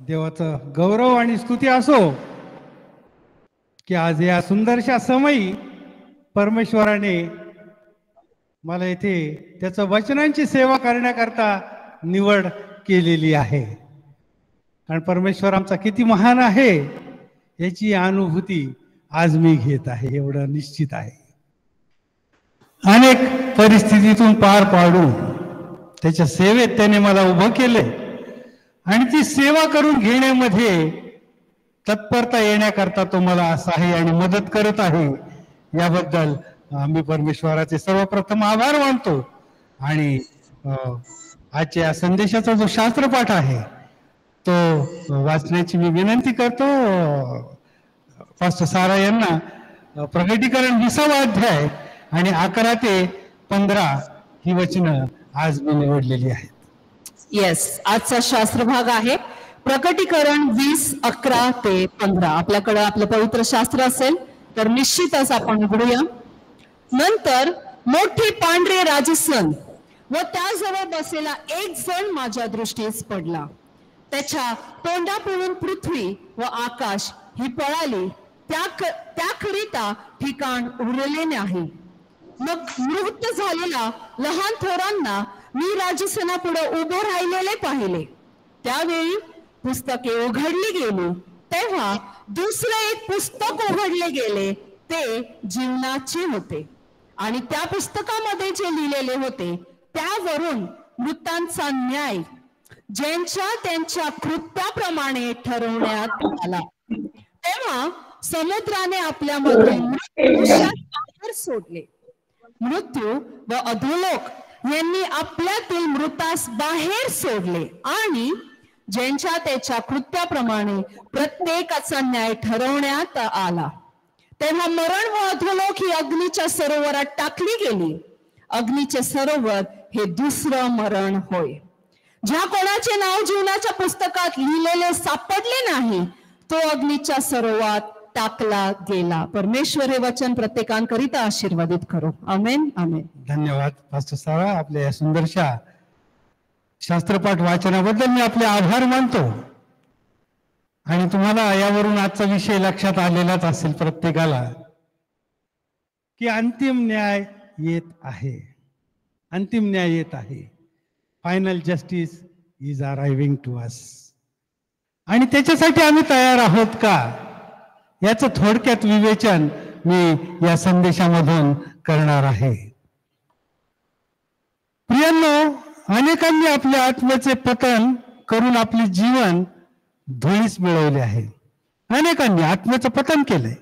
देवाचं गौरव आणि स्तुती असो की आज या सुंदरशा समयी परमेश्वराने मला इथे त्याचं वचनांची सेवा करण्याकरता निवड केलेली आहे. कारण परमेश्वर आमचा किती महान आहे याची अनुभूती आज मी घेत आहे, एवढं निश्चित आहे. अनेक परिस्थितीतून पार पाडून त्याच्या सेवेत त्याने मला उभं केले आणि ती सेवा करून घेण्यामध्ये तत्परता येण्याकरता तो मला सहाय्य आणि मदत करत आहे. याबद्दल आम्ही परमेश्वराचे सर्वप्रथम आभार मानतो. आणि आजच्या संदेशाचा जो शास्त्रपाठ आहे तो वाचण्याची मी विनंती करतो. पास्टर सारा यांना प्रकटीकरण 20वा अध्याय आणि 11 ते 15 ही वचनं आज मी निवडलेली आहेत. येस, आजचा शास्त्र भाग आहे प्रकटीकरण 20:11 ते 15. आपल्याकडे आपलं पवित्र शास्त्र असेल तर निश्चितच आपण उघडूया. नंतर मोठी पांढरे राजसन व त्याजवळ बसलेला एक जण माझ्या दृष्टीस पडला. त्याच्या तोंडापुढून पृथ्वी व आकाश ही पळाली, त्याकरिता ठिकाण उरलेले नाही. मग मृत झालेला लहान थोरांना मी राजसनापुढे उभे राहिलेले पाहिले. त्यावेळी पुस्तके उघडली गेली. तेव्हा दुसरे एक पुस्तक उघडले गेले, ते जीवनाचे होते. आणि त्या पुस्तकामध्ये जे लिहिलेले होते त्यावरून मृतांचा न्याय ज्यांच्या त्यांच्या कृत्याप्रमाणे ठरवण्यात आला. तेव्हा समुद्राने आपल्यामध्ये बाहेर सोडले. मृत्यू व अधोलोक यांनी आपल्यातील मृतास बाहेर सोडले आणि ज्यांच्या त्याच्या कृत्याप्रमाणे प्रत्येकाचा न्याय ठरवण्यात आला. तेव्हा मरण व अधोलोक ही अग्नीच्या सरोवरात टाकली गेली. अग्नीचे सरोवर हे दुसरं मरण होय. ज्या कोणाचे नाव जीवनाच्या पुस्तकात लिहिलेले सापडले नाही तो अग्नीच्या सरोवरात टाकला गेला. परमेश्वर हे वचन प्रत्येकांकरिता आशीर्वादित करो. आमेन आमेन. धन्यवाद पास्टर सारा. आपल्या या सुंदरशा शास्त्रपाठ वाचनाबद्दल मी आपले आभार मानतो. आणि तुम्हाला यावरून आजचा विषय लक्षात आलेलाच असेल प्रत्येकाला की अंतिम न्याय येत आहे. अंतिम न्याय येत आहे. Final justice is arriving to us. आणि त्याच्यासाठी आम्ही तयार आहोत का याचं थोडक्यात विवेचन मी या संदेशामधून करणार आहे. प्रियांनो, अनेकांनी आपल्या आत्म्याचे पतन करून आपले जीवन धुळीस मिळवले आहे. अनेकांनी आत्म्याचं पतन केलंय.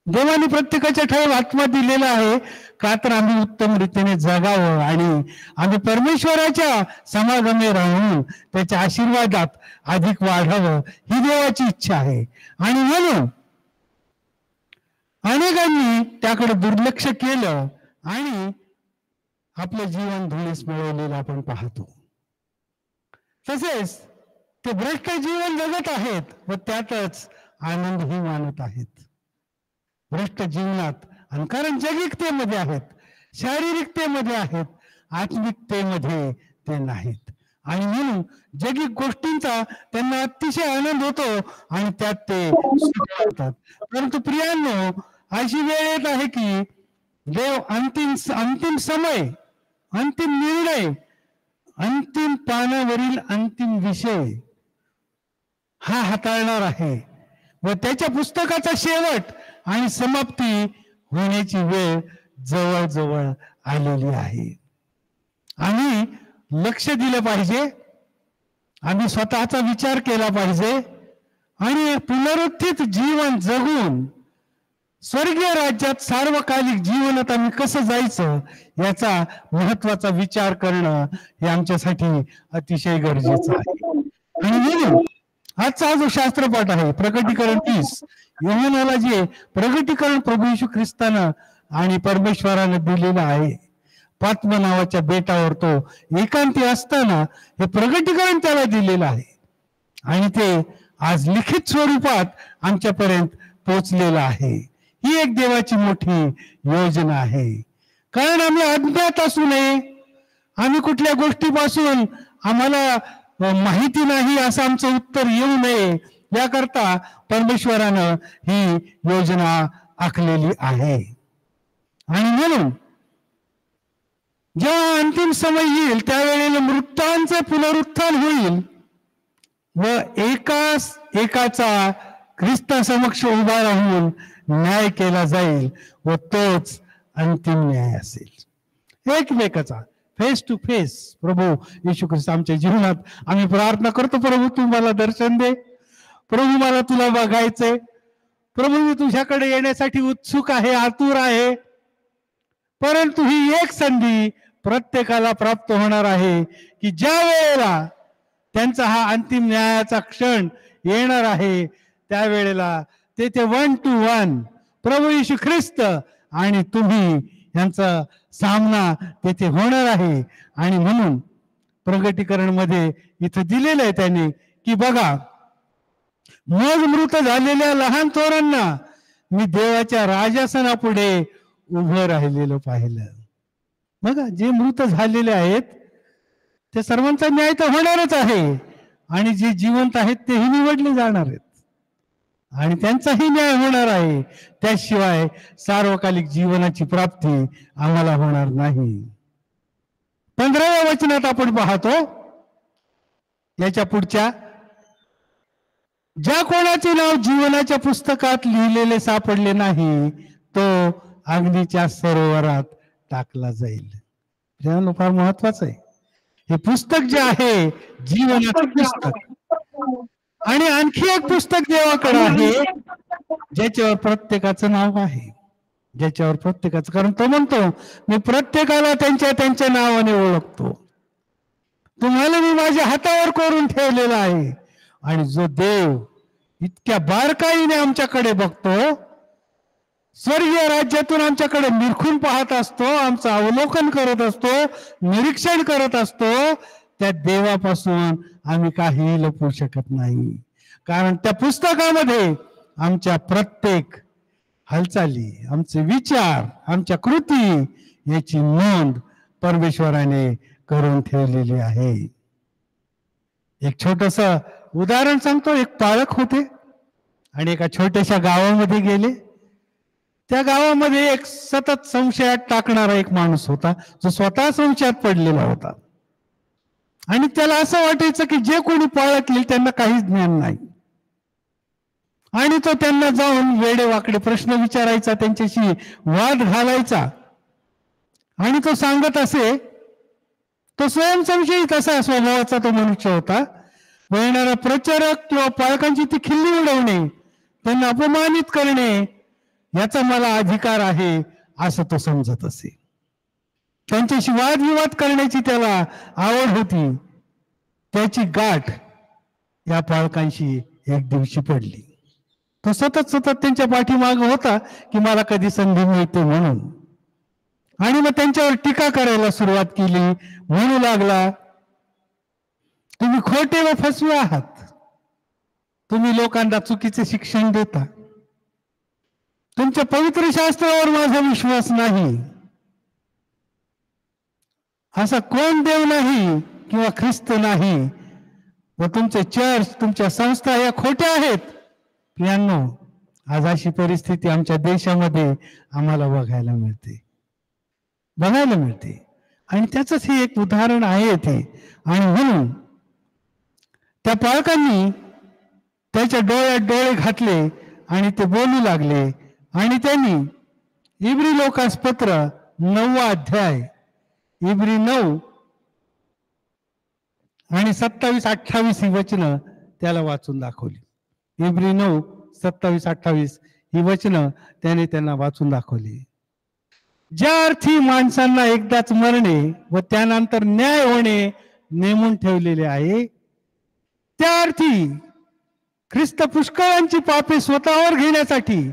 देवाने प्रत्येकाच्या ठाई आत्मा दिलेला आहे का तर आम्ही उत्तम रीतीने जगावं आणि आम्ही परमेश्वराच्या समागमे राहून त्याच्या आशीर्वादात अधिक वाढावं ही देवाची इच्छा आहे. आणि म्हणून अनेकांनी त्याकडे दुर्लक्ष केलं आणि आपलं जीवन धुळीस मिळवलेलं आपण पाहतो. तसेच ते भ्रष्ट जीवन जगत आहेत व त्यातच आनंदही मानत आहेत. भ्रष्ट जीवनात आणि कारण जैविकतेमध्ये आहेत, शारीरिकतेमध्ये आहेत, आत्मिकतेमध्ये ते नाहीत. आणि म्हणून जैविक गोष्टींचा त्यांना अतिशय आनंद होतो आणि त्यात ते सुखावतात. परंतु प्रियांनो, अशी वेळ येत आहे की देव अंतिम समय, अंतिम निर्णय, अंतिम पानावरील अंतिम विषय हा हाताळणार आहे व त्याच्या पुस्तकाचा शेवट आणि समाप्ती होण्याची वेळ जवळ आलेली आहे. आम्ही लक्ष दिलं पाहिजे. आम्ही स्वतःचा विचार केला पाहिजे आणि पुनरुत्थित जीवन जगून स्वर्गीय राज्यात सार्वकालिक जीवनात आम्ही कसं जायचं याचा महत्वाचा विचार करणं हे आमच्यासाठी अतिशय गरजेचं आहे. आणि म्हणून आजचा जो शास्त्रपाठ आहे प्रकटीकरण 30, योहानाला जे प्रकटीकरण प्रभू येशू ख्रिस्तानं आणि परमेश्वरानं दिलेलं आहे. पात्म नावाच्या बेटावर तो एकांती असताना हे प्रकटीकरण त्याला दिलेलं आहे आणि ते आज लिखित स्वरूपात आमच्यापर्यंत पोचलेलं आहे. ही एक देवाची मोठी योजना आहे. कारण आम्ही अज्ञात असू नये, आम्ही कुठल्या गोष्टीपासून आम्हाला माहिती नाही असं आमचं उत्तर येऊ नये याकरता परमेश्वरानं ही योजना आखलेली आहे. आणि म्हणून जेव्हा अंतिम समय येईल त्यावेळेला मृतांचे पुनरुत्थान होईल व एकाचा ख्रिस्तासमक्ष उभा राहून न्याय केला जाईल व तोच अंतिम न्याय असेल. एकमेकाचा फेस टू फेस प्रभू येशू ख्रिस्त आमच्या जीवनात आम्ही प्रार्थना करतो. प्रभू तू मला दर्शन दे, प्रभू मला तुला बघायचंय, प्रभू मी तुझ्याकडे येण्यासाठी उत्सुक आहे, आतुर आहे. परंतु ही एक संधी प्रत्येकाला प्राप्त होणार आहे की ज्या वेळेला त्यांचा हा अंतिम न्यायाचा क्षण येणार आहे त्यावेळेला तेथे 1 to 1 प्रभू येशू ख्रिस्त आणि तुम्ही यांचा सामना तेथे होणार आहे. आणि म्हणून प्रगटीकरण मध्ये इथं दिलेलं आहे त्याने की बघा, मग मृत झालेल्या लहान थोरांना मी देवाच्या राजासनापुढे उभं राहिलेलं पाहिलं. बघा, जे मृत झालेले आहेत त्या सर्वांचा न्याय तर होणारच आहे आणि जे जिवंत आहेत तेही निवडले जाणार आहेत आणि त्यांचाही न्याय होणार आहे. त्याशिवाय सार्वकालिक जीवनाची प्राप्ती आम्हाला होणार नाही. 15व्या वचनात आपण पाहतो याच्या पुढच्या, ज्या कोणाचे नाव जीवनाच्या पुस्तकात लिहिलेले सापडले नाही तो अग्नीच्या सरोवरात टाकला जाईल. फार महत्वाचं आहे हे पुस्तक जे आहे जीवनाचं पुस्तक. आणि आणखी एक पुस्तक देवाकडे आहे ज्याच्यावर प्रत्येकाचं नाव आहे, ज्याच्यावर प्रत्येकाचं, कारण तो म्हणतो मी प्रत्येकाला त्यांच्या त्यांच्या नावाने ओळखतो, तुम्हाला मी माझ्या हातावर कोरून ठेवलेला आहे. आणि जो देव इतक्या बारकाईने आमच्याकडे बघतो, स्वर्गीय राज्यातून आमच्याकडे निरखून पाहत असतो, आमचं अवलोकन करत असतो, निरीक्षण करत असतो, त्या देवापासून आम्ही काही लपवू शकत नाही. कारण त्या पुस्तकामध्ये आमच्या प्रत्येक हालचाली, आमचे विचार, आमच्या कृती याची नोंद परमेश्वराने करून ठेवलेली आहे. एक छोटस उदाहरण सांगतो. एक पालक होते आणि एका छोट्याशा गावामध्ये गेले. त्या गावामध्ये एक सतत संशयात टाकणारा एक माणूस होता जो स्वतः संशयात पडलेला होता आणि त्याला असं वाटायचं की जे कोणी पाळत येईल त्यांना काहीच ज्ञान नाही. आणि तो त्यांना जाऊन वेडे वाकडे प्रश्न विचारायचा, त्यांच्याशी वाद घालायचा. आणि तो सांगत असे, तो स्वयंसंशयित असा स्वभावाचा तो मनुष्य होता. येणारा प्रचारक किंवा पालकांची ती खिल्ली उडवणे, त्यांना अपमानित करणे याचा मला अधिकार आहे असं तो समजत असे. त्यांच्याशी वादविवाद करण्याची त्याला आवड होती. त्याची गाठ या पालकांशी एक दिवशी पडली. तो सतत त्यांच्या पाठीमागे होता की मला कधी संधी मिळते म्हणून. आणि मग त्यांच्यावर टीका करायला सुरुवात केली. म्हणू लागला, तुम्ही खोटे व फसवे आहात, तुम्ही लोकांना चुकीचे शिक्षण देता, तुमच्या पवित्र शास्त्रावर माझा विश्वास नाही, असा कोण देव नाही किंवा ख्रिस्त नाही, व तुमचे चर्च, तुमच्या संस्था या खोट्या आहेत. प्रियांनो, आज अशी परिस्थिती आमच्या देशामध्ये आम्हाला बघायला मिळते. आणि त्याचंच हे एक उदाहरण आहे ते. आणि म्हणून त्या पालकांनी त्याच्या डोळ्यात डोळे घातले आणि ते बोलू लागले. आणि त्यांनी इब्री लोकास पत्र 9 अध्याय इब्री 9 आणि 27-28 ही वचनं त्याला वाचून दाखवली. इब्री 9 27-28 ही वचनं त्याने त्यांना वाचून दाखवली. ज्या अर्थी माणसांना एकदाच मरणे व त्यानंतर न्याय होणे नेमून ठेवलेले आहे, त्या अर्थी ख्रिस्त पुष्कळांची पापे स्वतःवर घेण्यासाठी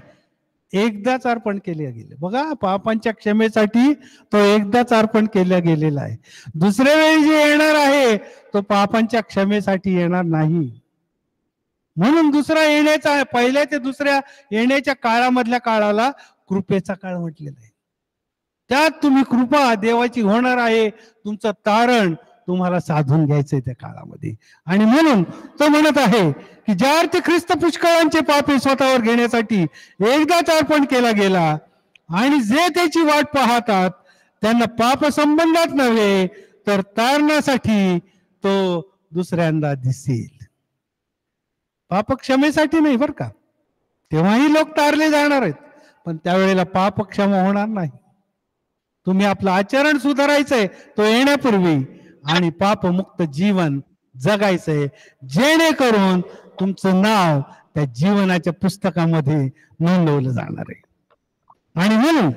एकदाच अर्पण केले गेले. बघा, पापांच्या क्षमेसाठी तो एकदाच अर्पण केला गेलेला आहे. दुसऱ्या वेळी जे येणार आहे तो पापांच्या क्षमेसाठी येणार नाही. म्हणून दुसरा येण्याचा, पहिल्या ते दुसऱ्या येण्याच्या काळामधल्या काळाला कृपेचा काळ म्हटलेला आहे. त्यात तुम्ही कृपा देवाची होणार आहे, तुमचं तारण, तुम्हाला साधून घ्यायचंय त्या काळामध्ये. आणि म्हणून तो म्हणत आहे की ज्या अर्थी ख्रिस्त पुष्कळांचे पापे स्वतःवर घेण्यासाठी एकदाच अर्पण केला गेला आणि जे त्याची वाट पाहतात त्यांना पाप संबंधात नव्हे तर तारण्यासाठी तो दुसऱ्यांदा दिसेल. पाप क्षमेसाठी नाही बरं का, तेव्हाही लोक तारले जाणार आहेत, पण त्यावेळेला पाप क्षमा होणार नाही. तुम्ही आपलं आचरण सुधारायचंय तो येण्यापूर्वी आणि पापमुक्त जीवन जगायचंय, जेणेकरून तुमचं नाव त्या जीवनाच्या पुस्तकामध्ये नोंदवलं जाणार आहे. आणि म्हणून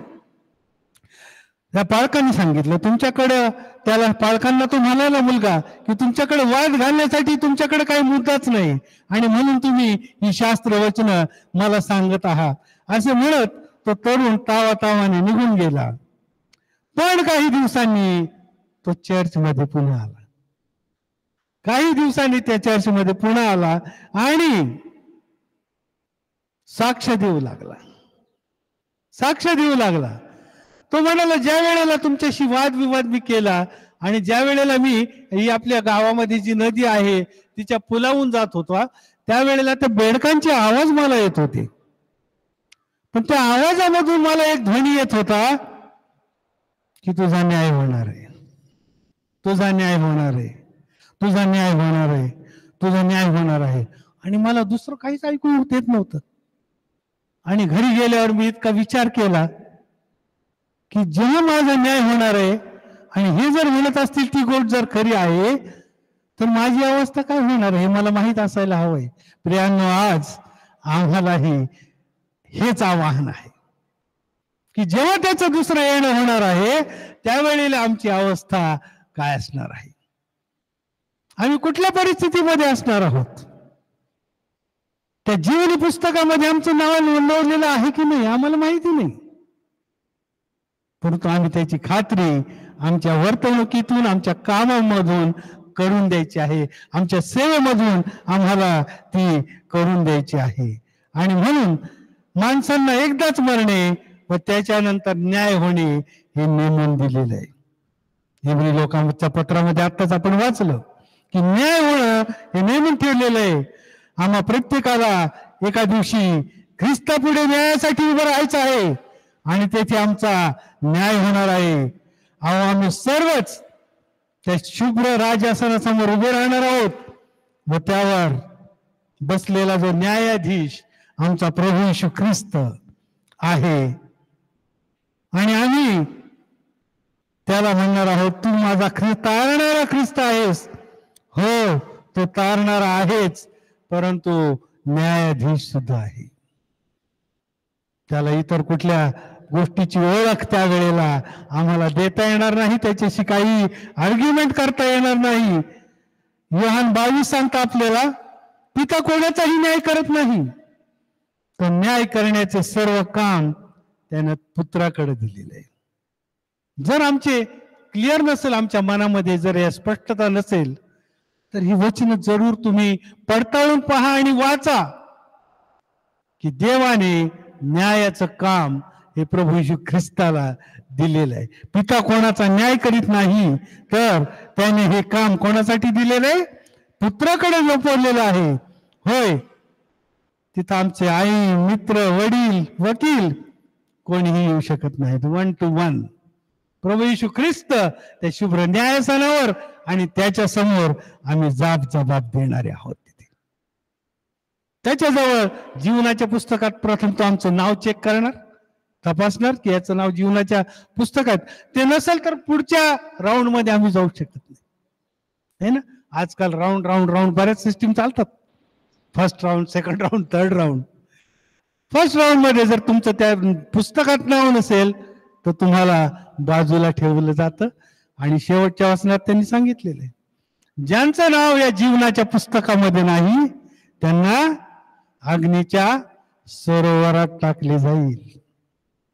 त्या पालकांनी सांगितलं, तुमच्याकडे त्याला पालकांना तो म्हणाला मुलगा की तुमच्याकडे वाद घालण्यासाठी तुमच्याकडे काही मुद्दाच नाही आणि म्हणून तुम्ही ही शास्त्र वचनं मला सांगत आहात. असे म्हणत तो तरुण तावातावाने निघून गेला. पण काही दिवसांनी तो चर्चमध्ये पुन्हा आला. काही दिवसांनी त्या चर्चमध्ये पुन्हा आला आणि साक्ष देऊ लागला. तो म्हणाला, ज्या वेळेला तुमच्याशी वादविवाद मी केला आणि ज्या वेळेला मी ही आपल्या गावामध्ये जी नदी आहे तिच्या पुलावून जात होता त्यावेळेला त्या बेडकांचे आवाज मला येत होते, पण त्या आवाजामधून मला एक ध्वनी येत होता की तुझा न्याय होणार आहे, तुझा न्याय होणार आहे, तुझा न्याय होणार आहे, तुझा न्याय होणार आहे. आणि मला दुसरं काहीच ऐकू येत नव्हतं. आणि घरी गेल्यावर मी इतका विचार केला की जेव्हा माझा न्याय होणार आहे आणि हे जर म्हणत असतील ती गोष्ट जर खरी आहे तर माझी अवस्था काय होणार आहे हे मला माहीत असायला हवंय. प्रियांनो, आज आम्हालाही हेच आवाहन आहे की जेव्हा त्याचं दुसरं येणं होणार आहे त्यावेळेला आमची अवस्था काय असणार आहे, आम्ही कुठल्या परिस्थितीमध्ये असणार आहोत. त्या जीवनी पुस्तकामध्ये आमचं नाव नोंदवलेलं आहे की नाही आम्हाला माहिती नाही, परंतु आम्ही त्याची खात्री आमच्या वर्तणुकीतून, आमच्या कामामधून करून द्यायची आहे, आमच्या सेवेमधून आम्हाला ती करून द्यायची आहे. आणि म्हणून माणसांना एकदाच मरणे व त्याच्यानंतर न्याय होणे हे नेमून दिलेलं आहे. इब्री लोकांच्या पत्रामध्ये आत्ताच आपण वाचलं की न्याय होणं हे नेमून ठेवलेलं आहे. आम्हा प्रत्येकाला एका दिवशी ख्रिस्तापुढे न्यायासाठी उभं राहायचं आहे आणि तेथे आमचा न्याय होणार आहे. अहो, आम्ही सर्वच त्या शुभ्र राजासनासमोर उभे राहणार आहोत व त्यावर बसलेला जो न्यायाधीश आमचा प्रभू येशू ख्रिस्त आहे आणि आम्ही त्याला म्हणणार आहोत, तू माझा तारणारा ख्रिस्त आहेस. हो, तो तारणारा आहेच, परंतु न्यायाधीश सुद्धा आहे. त्याला इतर कुठल्या गोष्टीची ओळख त्यावेळेला आम्हाला देता येणार नाही, त्याच्याशी काही आर्ग्युमेंट करता येणार नाही. योहान 22 सांगता आपल्याला, पिता कोणाचाही न्याय करत नाही, तर न्याय करण्याचे सर्व काम त्यानं पुत्राकडे दिलेले आहे. जर आमचे क्लिअर नसेल, आमच्या मनामध्ये जर या स्पष्टता नसेल, तर ही वचन जरूर तुम्ही पडताळून पहा आणि वाचा की देवाने न्यायाचं काम हे प्रभू येशू ख्रिस्ताला दिलेलं आहे. पिता कोणाचा न्याय करीत नाही, तर त्याने हे काम कोणासाठी दिलेलं आहे? पुत्राकडे सोपवलेलं आहे. होय, तिथं आमचे आई, मित्र, वडील, वकील कोणीही येऊ शकत नाहीत. 1 to 1 प्रभू येशू ख्रिस्त त्या शुभ्र न्यायासनावर आणि त्याच्या समोर आम्ही जबाब देणारे आहोत. तिथे त्याच्याजवळ जीवनाच्या पुस्तकात प्रथम तो आमचं नाव चेक करणार, तपासणार की याचं नाव जीवनाच्या पुस्तकात. ते नसेल तर पुढच्या राऊंड मध्ये आम्ही जाऊ शकत नाही, है ना. आजकाल राऊंड बऱ्याच सिस्टीम चालतात. First round, second round, third round. First round मध्ये जर तुमचं त्या पुस्तकात नाव नसेल तर तुम्हाला बाजूला ठेवलं जातं आणि शेवटच्या वचनात त्यांनी सांगितलेलं आहे, ज्यांचं नाव या जीवनाच्या पुस्तकामध्ये नाही त्यांना अग्नीच्या सरोवरात टाकले जाईल.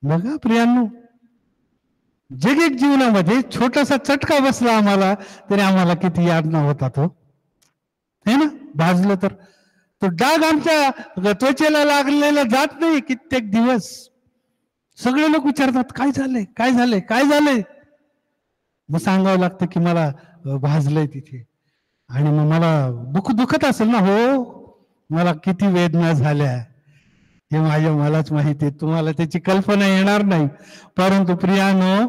बघा प्रियांनो, जगिक जीवनामध्ये छोटासा चटका बसला आम्हाला तरी आम्हाला किती यातना होतात, हो है ना. भाजलं तर तो डाग आमच्या त्वचेला लागलेला जात नाही कित्येक दिवस. सगळे लोक विचारतात, काय झालंय, काय झालंय, काय झालंय. मग सांगावं लागतं की मला भाजलंय तिथे. आणि मग मला दुखत असेल ना, हो मला किती वेदना झाल्या हे मलाच माहिती आहे, तुम्हाला त्याची कल्पना येणार नाही. परंतु प्रियानो,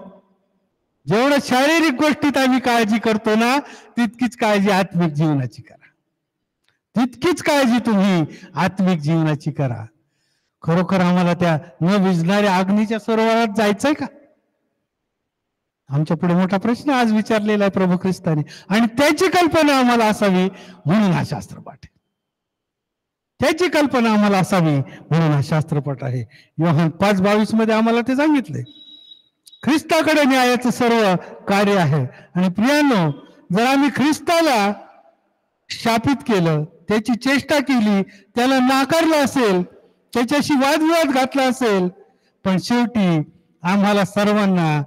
जेवढं शारीरिक गोष्टीत आम्ही काळजी करतो ना, तितकीच काळजी आत्मिक जीवनाची करा. तितकीच काळजी तुम्ही आत्मिक जीवनाची करा. खरोखर आम्हाला त्या न विझणाऱ्या अग्नीच्या सरोवरात जायचंय का? आमच्या पुढे मोठा प्रश्न आज विचारलेला आहे प्रभू ख्रिस्ताने, आणि त्याची कल्पना आम्हाला असावी म्हणून हा शास्त्रपाठ आहे. त्याची कल्पना आम्हाला असावी म्हणून हा शास्त्रपाठ आहे. योहान 5:22 मध्ये आम्हाला ते सांगितले, ख्रिस्ताकडे न्यायाचं सर्व कार्य आहे. आणि प्रियांनो, जर आम्ही ख्रिस्ताला शापित केलं, त्याची चेष्टा केली, त्याला नाकारलं असेल, त्याच्याशी वादविवाद घातला असेल, पण शेवटी आम्हाला सर्वांना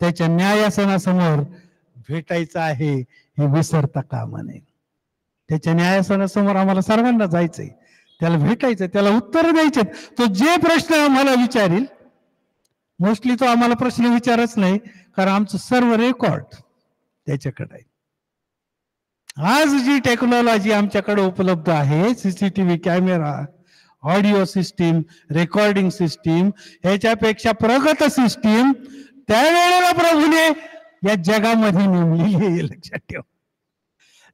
त्याच्या न्यायासनासमोर भेटायचं आहे हे विसरता कामा नये. त्याच्या न्यायासनासमोर आम्हाला सर्वांना जायचंय, त्याला भेटायचं, त्याला उत्तर द्यायचे. तो जे प्रश्न आम्हाला विचारेल, मोस्टली तो आम्हाला प्रश्न विचारच नाही, कारण आमचं सर्व रेकॉर्ड त्याच्याकडे आहे. आज जी टेक्नॉलॉजी आमच्याकडे उपलब्ध आहे, CCTV camera, audio system, recording system, ह्याच्यापेक्षा प्रगत सिस्टीम त्यावेळेला प्रभूने या जगामध्ये नेमली, हे लक्षात ठेव.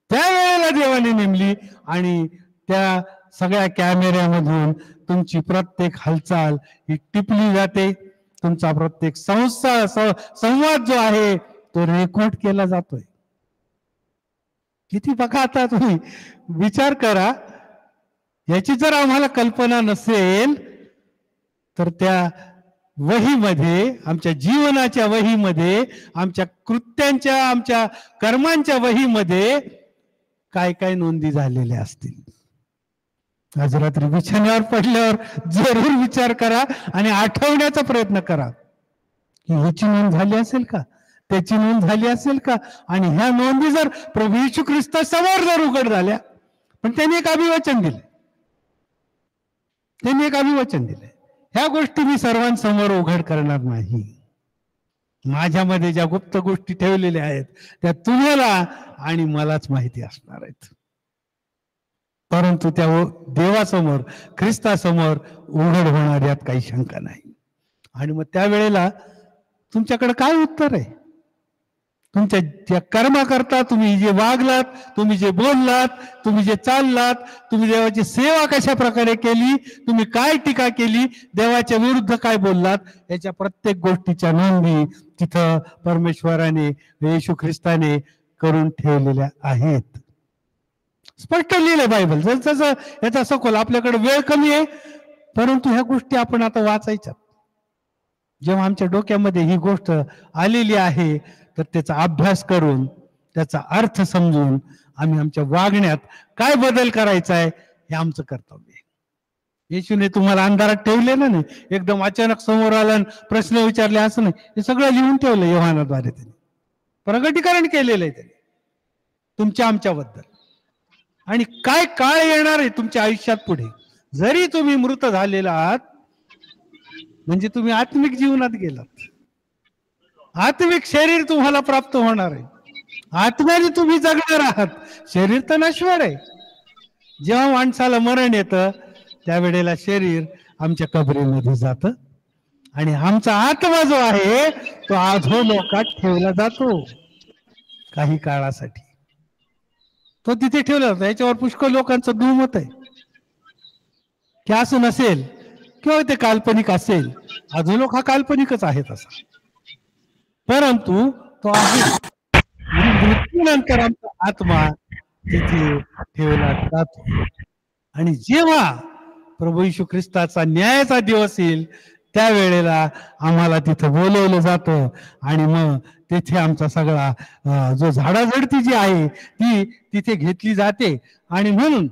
त्यावेळेला देवाने नेमली, आणि त्या सगळ्या कॅमेऱ्यामधून तुमची प्रत्येक हालचाल ही टिपली जाते. तुमचा प्रत्येक संवाद जो आहे तो रेकॉर्ड केला जातोय. किती बघा, आता तुम्ही विचार करा, याची जर आम्हाला कल्पना नसेल तर त्या वहीमध्ये, आमच्या जीवनाच्या वहीमध्ये, आमच्या कृत्यांच्या, आमच्या कर्मांच्या वहीमध्ये काय काय नोंदी झालेल्या असतील. आज रात्री बिछाण्यावर पडल्यावर जरूर विचार करा आणि आठवण्याचा प्रयत्न करा की ह्याची नोंद झाली असेल का, त्याची नोंद झाली असेल का. आणि ह्या नोंदी जर प्रभू येशू ख्रिस्तासमोर जर उघड झाल्या, पण त्यांनी एक अभिवचन दिले, ह्या गोष्टी मी सर्वांसमोर उघड करणार नाही. माझ्यामध्ये ज्या गुप्त गोष्टी ठेवलेल्या आहेत त्या तुम्हाला आणि मलाच माहिती असणार आहेत. परंतु त्या देवासमोर, ख्रिस्तासमोर उघड होणार यात काही शंका नाही. आणि मग त्यावेळेला तुमच्याकडे काय उत्तर आहे? तुमच्या ज्या कर्माकरता तुम्ही जे वागलात, तुम्ही जे बोललात, तुम्ही जे चाललात, तुम्ही देवाची सेवा कशा प्रकारे केली, तुम्ही काय टीका केली, देवाच्या विरुद्ध काय बोललात, याच्या प्रत्येक गोष्टीच्या नोंदी तिथं परमेश्वराने, येशू ख्रिस्ताने करून ठेवलेल्या आहेत. स्पष्ट लिहिलंय बायबल. जसं याचा सखोल, आपल्याकडे वेळ कमी आहे, परंतु ह्या गोष्टी आपण आता वाचायच्या. जेव्हा आमच्या डोक्यामध्ये ही गोष्ट आलेली आहे तर त्याचा अभ्यास करून, त्याचा अर्थ समजून आम्ही आमच्या वागण्यात काय बदल करायचा आहे हे आमचं कर्तव्य आहे. येशूने तुम्हाला अंधारात ठेवलेलं नाही, एकदम अचानक समोर आला प्रश्न विचारले असं नाही. हे सगळं लिहून ठेवलं योहानाद्वारे, त्यांनी प्रगटीकरण केलेलं आहे त्यांनी तुमच्या आमच्याबद्दल. आणि काय काळ येणार आहे तुमच्या आयुष्यात पुढे. जरी तुम्ही मृत झालेला आहात म्हणजे तुम्ही आत्मिक जीवनात गेलात, आत्मिक शरीर तुम्हाला प्राप्त होणार आहे, आत्म्याने तुम्ही जगणार आहात. शरीर तर नश्वर आहे. जेव्हा माणसाला मरण येतं त्यावेळेला शरीर आमच्या कबरीमध्ये जातं आणि आमचा आत्मा जो आहे तो अधोलोकात ठेवला जातो काही काळासाठी. तो तिथे ठेवला जातो. याच्यावर पुष्कळ लोकांचं दुमत आहे की असं नसेल किंवा ते काल्पनिक असेल. अधोलोक हा काल्पनिकच आहे तसा, परंतु तो आहे. मृत्यूनंतर आमचा आत्मा तिथे ठेवला जातो. आणि जेव्हा प्रभू येशू ख्रिस्ताचा न्यायाचा दिवस येईल त्यावेळेला आम्हाला तिथं बोलवलं जातं आणि मग तिथे आमचा सगळा जो झाडाझडती जी आहे ती तिथे घेतली जाते. आणि म्हणून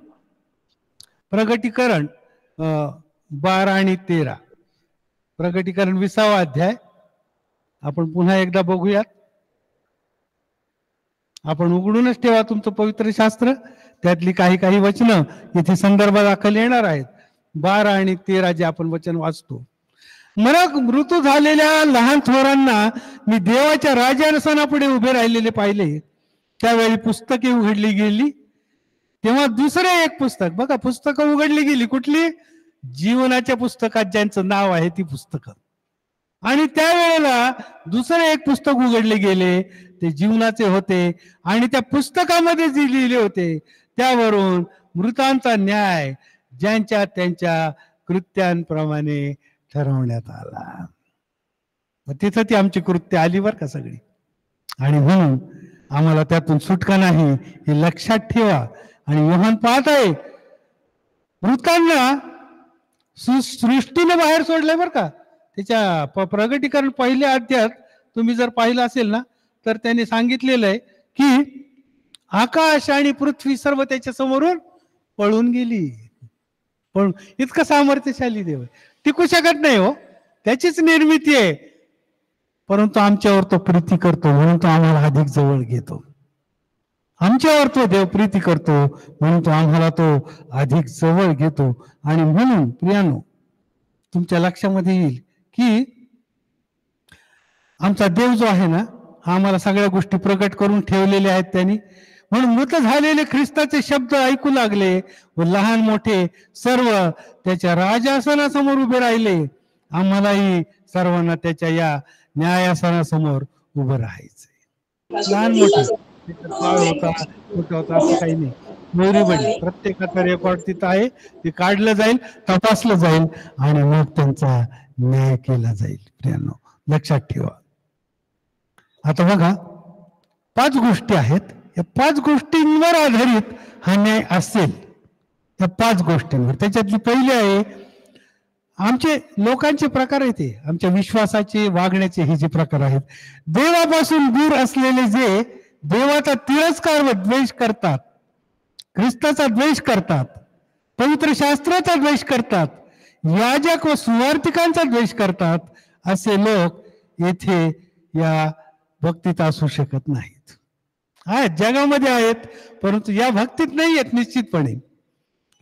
प्रगटीकरण 12 आणि 13, प्रगटीकरण 20वा अध्याय आपण पुन्हा एकदा बघूयात. आपण उघडूनच ठेवा तुमचं पवित्र शास्त्र, त्यातली काही वचनं इथे संदर्भ दाखल येणार आहेत. 12 आणि 13 जे आपण वचन वाचतो. मृत्यू झालेल्या लहान थोरांना मी देवाच्या राजासनापुढे उभे राहिलेले पाहिले. त्यावेळी पुस्तके उघडली गेली, तेव्हा दुसरे एक पुस्तक, बघा पुस्तकं उघडली गेली कुठली, जीवनाच्या पुस्तकात ज्यांचं नाव आहे ती पुस्तकं, आणि त्यावेळेला दुसरे एक पुस्तक उघडले गेले, ते जीवनाचे होते, आणि त्या पुस्तकामध्ये जे लिहिले होते त्यावरून मृतांचा न्याय ज्यांच्या त्यांच्या कृत्यांप्रमाणे ठरवण्यात आला. तिथं ती आमची कृत्य आली बर का सगळी, आणि म्हणून आम्हाला त्यातून सुटका नाही हे लक्षात ठेवा. आणि योहान पाहत आहे मृतांना सृष्टीने बाहेर सोडलंय बर का. त्याच्या प्रगटीकरण पहिल्या अध्यायात तुम्ही जर पाहिलं असेल ना, तर त्याने सांगितलेलं आहे की आकाश आणि पृथ्वी सर्व त्याच्या समोरून पळून गेली. पण इतकं सामर्थ्यशाली देव टिकू शकत नाही हो, त्याचीच निर्मिती आहे, परंतु आमच्यावर तो प्रीती करतो म्हणून तो आम्हाला अधिक जवळ घेतो. आमच्यावर तो देव प्रीती करतो म्हणून तो आम्हाला तो अधिक जवळ घेतो. आणि म्हणून प्रियानो, तुमच्या लक्षामध्ये येईल की आमचा देव जो आहे ना, हा आम्हाला सगळ्या गोष्टी प्रकट करून ठेवलेल्या आहेत त्यांनी. म्हणून मृत झालेले ख्रिस्ताचे शब्द ऐकू लागले व लहान मोठे सर्व त्याच्या राजासनासमोर उभे राहिले. आम्हालाही सर्वांना त्याच्या या न्यायासनासमोर उभं राहायचंय. लहान मोठे होता मोठा होता असं काही नाही, मोहरीबडी प्रत्येकाचा रेकॉर्ड तिथं आहे, ते काढलं जाईल, तपासलं जाईल आणि मग त्यांचा न्याय केला जाईल. प्रियांनो लक्षात ठेवा. आता बघा 5 गोष्टी आहेत, या 5 गोष्टींवर आधारित हा न्याय असेल. या 5 गोष्टींवर, त्याच्यातली पहिली आहे आमचे लोकांचे प्रकार आहेत, ते आमच्या विश्वासाचे वागण्याचे हे जे प्रकार आहेत. देवापासून दूर असलेले जे देवाचा तिरस्कार व द्वेष करतात, ख्रिस्ताचा द्वेष करतात, पवित्र शास्त्राचा द्वेष करतात, याजक व सुवार्तिकांचा द्वेष करतात, असे लोक येथे या भक्तीत असू शकत नाहीत. आहेत, जगामध्ये आहेत, परंतु या भक्तीत नाही आहेत निश्चितपणे.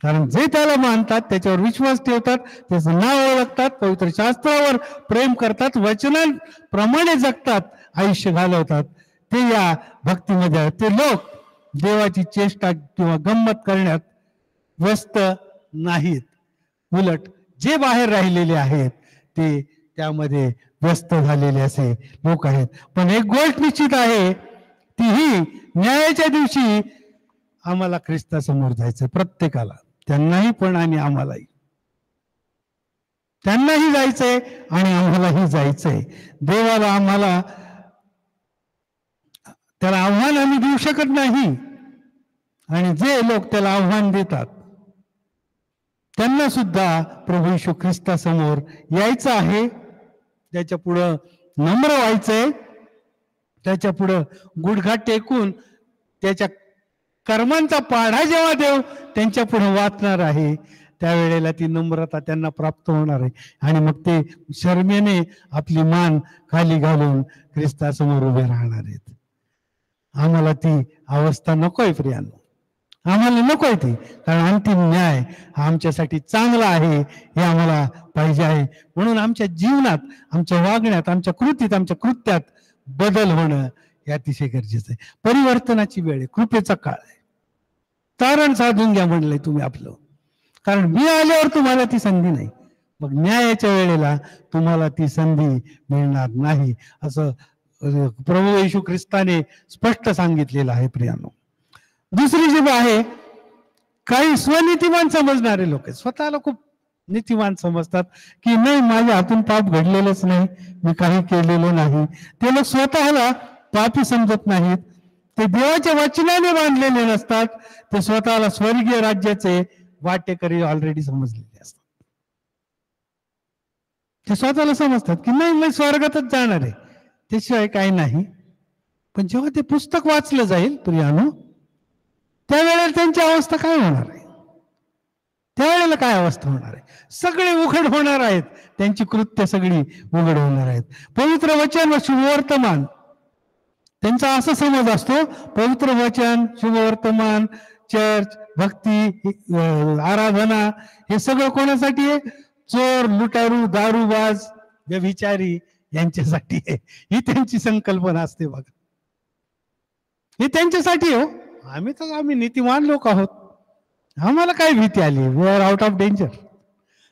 कारण जे त्याला मानतात, त्याच्यावर विश्वास ठेवतात, त्याचं नाव ओळखतात, पवित्र शास्त्रावर प्रेम करतात, वचनांप्रमाणे जगतात, आयुष्य घालवतात, ते या भक्तीमध्ये आहेत. ते लोक देवाची चेष्टा किंवा गंमत करण्यात व्यस्त नाहीत. उलट जे बाहेर राहिलेले आहेत ते त्यामध्ये व्यस्त झालेले असे लोक आहेत. पण एक गोष्ट निश्चित आहे, ती ही न्यायाच्या दिवशी आम्हाला ख्रिस्तासमोर जायचं, प्रत्येकाला, त्यांनाही पण आणि आम्हालाही. त्यांनाही जायचंय आणि आम्हालाही जायचंय. देवाला आम्हाला त्याला आव्हान आम्ही देऊ शकत नाही, आणि जे लोक त्याला आव्हान देतात त्यांना सुद्धा प्रभू येशू ख्रिस्तासमोर यायचं आहे. त्याच्या पुढं नम्र व्हायचंय, त्याच्या पुढं गुडघा टेकून त्याच्या कर्मांचा पाढा जेव्हा देव त्यांच्या पुढे वाचणार आहे, त्यावेळेला ती नम्रता त्यांना प्राप्त होणार आहे, आणि मग ते शर्मेने आपली मान खाली घालून ख्रिस्तासमोर उभे राहणार आहेत. आम्हाला ती अवस्था नकोय प्रियांनो, आम्हाला नकोय ती. कारण अंतिम न्याय हा आमच्यासाठी चांगला आहे हे आम्हाला पाहिजे आहे. म्हणून आमच्या जीवनात, आमच्या वागण्यात, आमच्या कृतीत, आमच्या कृत्यात बदल होणं हे अतिशय गरजेचं आहे. परिवर्तनाची वेळ आहे, कृपेचा काळ आहे. तारण साधून घ्या म्हणलंय तुम्ही आपलं, कारण मी आल्यावर तुम्हाला ती संधी नाही, मग न्यायाच्या वेळेला तुम्हाला ती संधी मिळणार नाही, असं प्रभू येशू ख्रिस्ताने स्पष्ट सांगितलेलं आहे. प्रियांनो, दुसरी जी आहे, काही स्वनीतिमान समजणारे लोक स्वतःला खूप नीतिमान समजतात की नाही, माझ्या हातून पाप घडलेलंच नाही, मी काही केलेलं नाही. ते लोक स्वतःला पापी समजत नाहीत, ते देवाच्या वचनाने बांधलेले नसतात, ते स्वतःला स्वर्गीय राज्याचे वाटेकरी ऑलरेडी समजलेले असतात. ते स्वतःला समजतात की नाही, मी स्वर्गातच जाणार आहे, त्याशिवाय काही नाही. पण जेव्हा ते पुस्तक वाचलं जाईल प्रियानो, त्यावेळेला त्यांची अवस्था काय होणार आहे? त्यावेळेला काय अवस्था होणार आहे? सगळे उघड होणार आहेत, त्यांची कृत्य सगळी उघड होणार आहेत. पवित्र वचन व शुभवर्तमान, त्यांचा असा समज असतो, पवित्र वचन, शुभवर्तमान, चर्च, भक्ती, आराधना, हे सगळं कोणासाठी आहे? चोर, लुटारू, दारूबाज, व्यभिचारी यांच्यासाठी आहे. ही त्यांची संकल्पना असते बघा. हे त्यांच्यासाठी हो. आम्ही नीतिवान लोक आहोत. आम्हाला काय भीती आली? We are out of danger.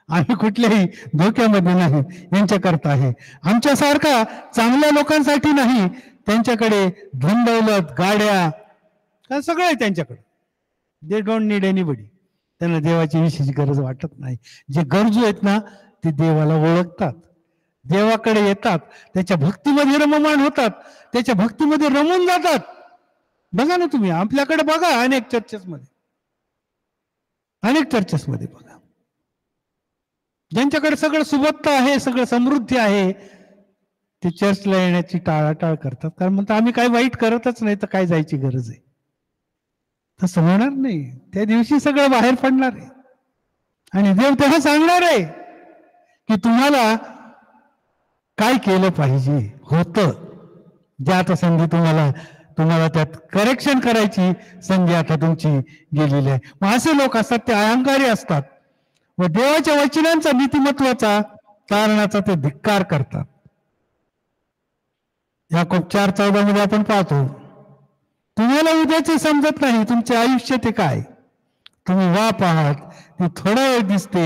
आम्ही कुठल्याही धोक्यामध्ये नाही. यांच्याकरता आहे. आमच्यासारखा चांगल्या लोकांसाठी नाही. त्यांच्याकडे धन दौलत, गाड्या, सगळं आहे त्यांच्याकडे. They don't need anybody. त्यांना देवाची विशेष गरज वाटत नाही. जे गरजू आहेत ना, ते देवाला ओळखतात, देवाकडे येतात, त्याच्या भक्तीमध्ये रममाण होतात, त्याच्या भक्तीमध्ये रमून जातात. बघा ना तुम्ही, आपल्याकडे बघा, अनेक चर्चेसमध्ये बघा, ज्यांच्याकडे सगळं सुबत्ता आहे, सगळं समृद्धी आहे, ते चर्चला येण्याची टाळाटाळ करतात. कारण म्हणतात आम्ही काही वाईट करतच नाही, तर काय जायची गरज आहे. तसं होणार नाही. त्या दिवशी सगळं बाहेर पडणार आहे आणि देव तेव्हा सांगणार आहे की तुम्हाला काय केलं पाहिजे होतं. ज्या आता संधी तुम्हाला त्यात करेक्शन करायची संधी आता तुमची गेलेली आहे. मग असे लोक असतात, ते अहंकारी असतात व देवाच्या वचनांचा, नीतिमत्वाचा, तारणाचा ते धिक्कार करतात. याकोब 4:14 मध्ये आपण पाहतो, तुम्हाला उद्याचे समजत नाही, तुमचे आयुष्य ते काय. तुम्ही वाप आहात, ती थोडा वेळ दिसते,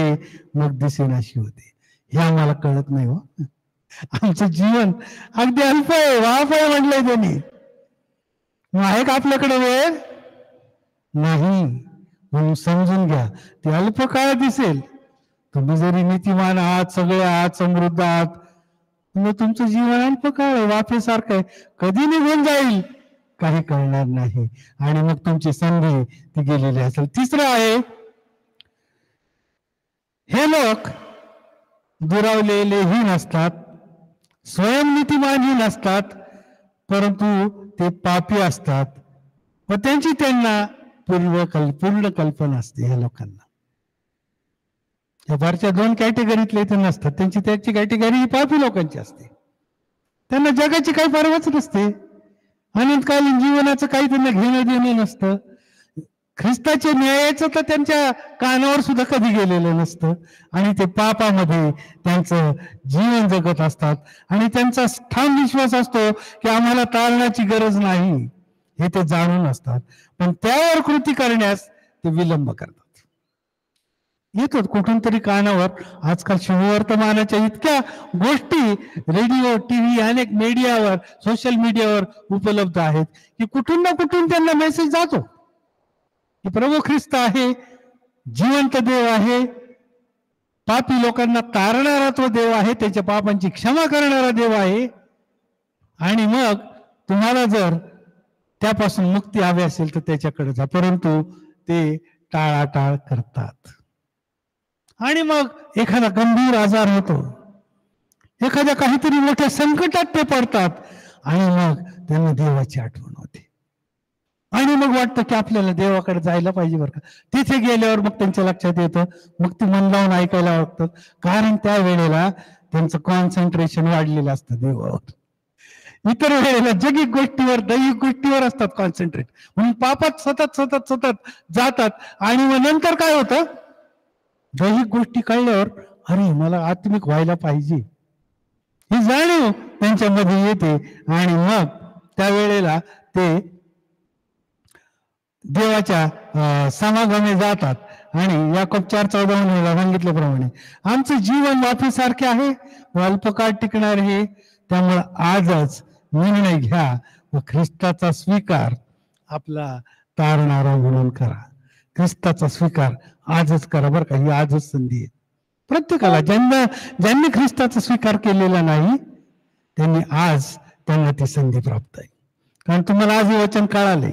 मग दिसेनाशी होते. हे आम्हाला कळत नाही हो. आमचं जीवन अगदी अल्प आहे, वाप आहे म्हटलंय त्यांनी. मग आहे का आपल्याकडे वेळ? नाही. म्हणून समजून घ्या, ते अल्प काळ दिसेल. तुम्ही जरी नीतिमान आहात, सगळे आहात, समृद्ध आहात, मग तुमचं जीवन अल्प काळ आहे, वाफेसारखं आहे, कधी निघून जाईल काही कळणार नाही. आणि मग तुमची संधी ती गेलेली असेल. तिसरं आहे, हे लोक दुरावलेलेही नसतात, स्वयंनीतिमानही नसतात, परंतु ते पापी असतात व त्यांना पूर्ण कल्पना असते. या लोकांना या फारच्या 2 कॅटेगरीतले ते नसतात. त्याची कॅटेगरी ही पापी लोकांची असते. त्यांना जगाची काही पर्वाच नसते. अनंतकालीन जीवनाचं काही त्यांना घेणं देणं नसतं. ख्रिस्ताच्या न्यायाचं तर त्यांच्या कानावर सुद्धा कधी गेलेलं नसतं. आणि ते पापामध्ये त्यांचं जीवन जगत असतात. आणि त्यांचा ठाम विश्वास असतो की आम्हाला तारणाची गरज नाही, हे ते जाणून असतात. पण त्यावर कृती करण्यास ते विलंब करतात. येतो कुठून तरी कानावर. आजकाल शिववर्तमानाच्या इतक्या गोष्टी रेडिओ, टीव्ही, अनेक मीडियावर, सोशल मीडियावर उपलब्ध आहेत की कुठून ना कुठून त्यांना मेसेज जातो की प्रभू ख्रिस्त आहे, जिवंत देव आहे, पापी लोकांना तारणारा तो देव आहे, त्याच्या पापांची क्षमा करणारा देव आहे. आणि मग तुम्हाला जर त्यापासून मुक्ती हवी असेल तर त्याच्याकडे जा. परंतु ते टाळाटाळ करतात. आणि मग एखादा गंभीर आजार होतो, एखाद्या काहीतरी मोठ्या संकटात ते पडतात आणि मग त्यांना देवाची आठवण होते. आणि मग वाटतं की आपल्याला देवाकडे जायला पाहिजे बरं का. तिथे गेल्यावर मग त्यांच्या लक्षात येतं, मग ते मन लावून ऐकायला वाटतं. कारण त्या वेळेला त्यांचं कॉन्सन्ट्रेशन वाढलेलं असतं देवावर. इतर वेळेला जगिक गोष्टीवर, दैहिक गोष्टीवर असतात कॉन्सन्ट्रेट. म्हणून पापात सतत जातात. आणि मग नंतर काय होतं, दैहिक गोष्टी कळल्यावर अरे मला आत्मिक व्हायला पाहिजे ही जाणीव त्यांच्यामध्ये येते. आणि मग त्यावेळेला ते देवाच्या समागमे जातात. आणि याकोब 4:14 मध्ये सांगितल्याप्रमाणे आमचं जीवन वाफेसारखे आहे व अल्पकाळ टिकणार आहे. त्यामुळे आजच निर्णय घ्या व ख्रिस्ताचा स्वीकार आपला तारणारा म्हणून करा. ख्रिस्ताचा स्वीकार आजच करा बरं का. ही आजच संधी आहे प्रत्येकाला. ज्यांनी ख्रिस्ताचा स्वीकार केलेला नाही त्यांना ती संधी प्राप्त आहे. कारण तुम्हाला आज हे वचन कळाले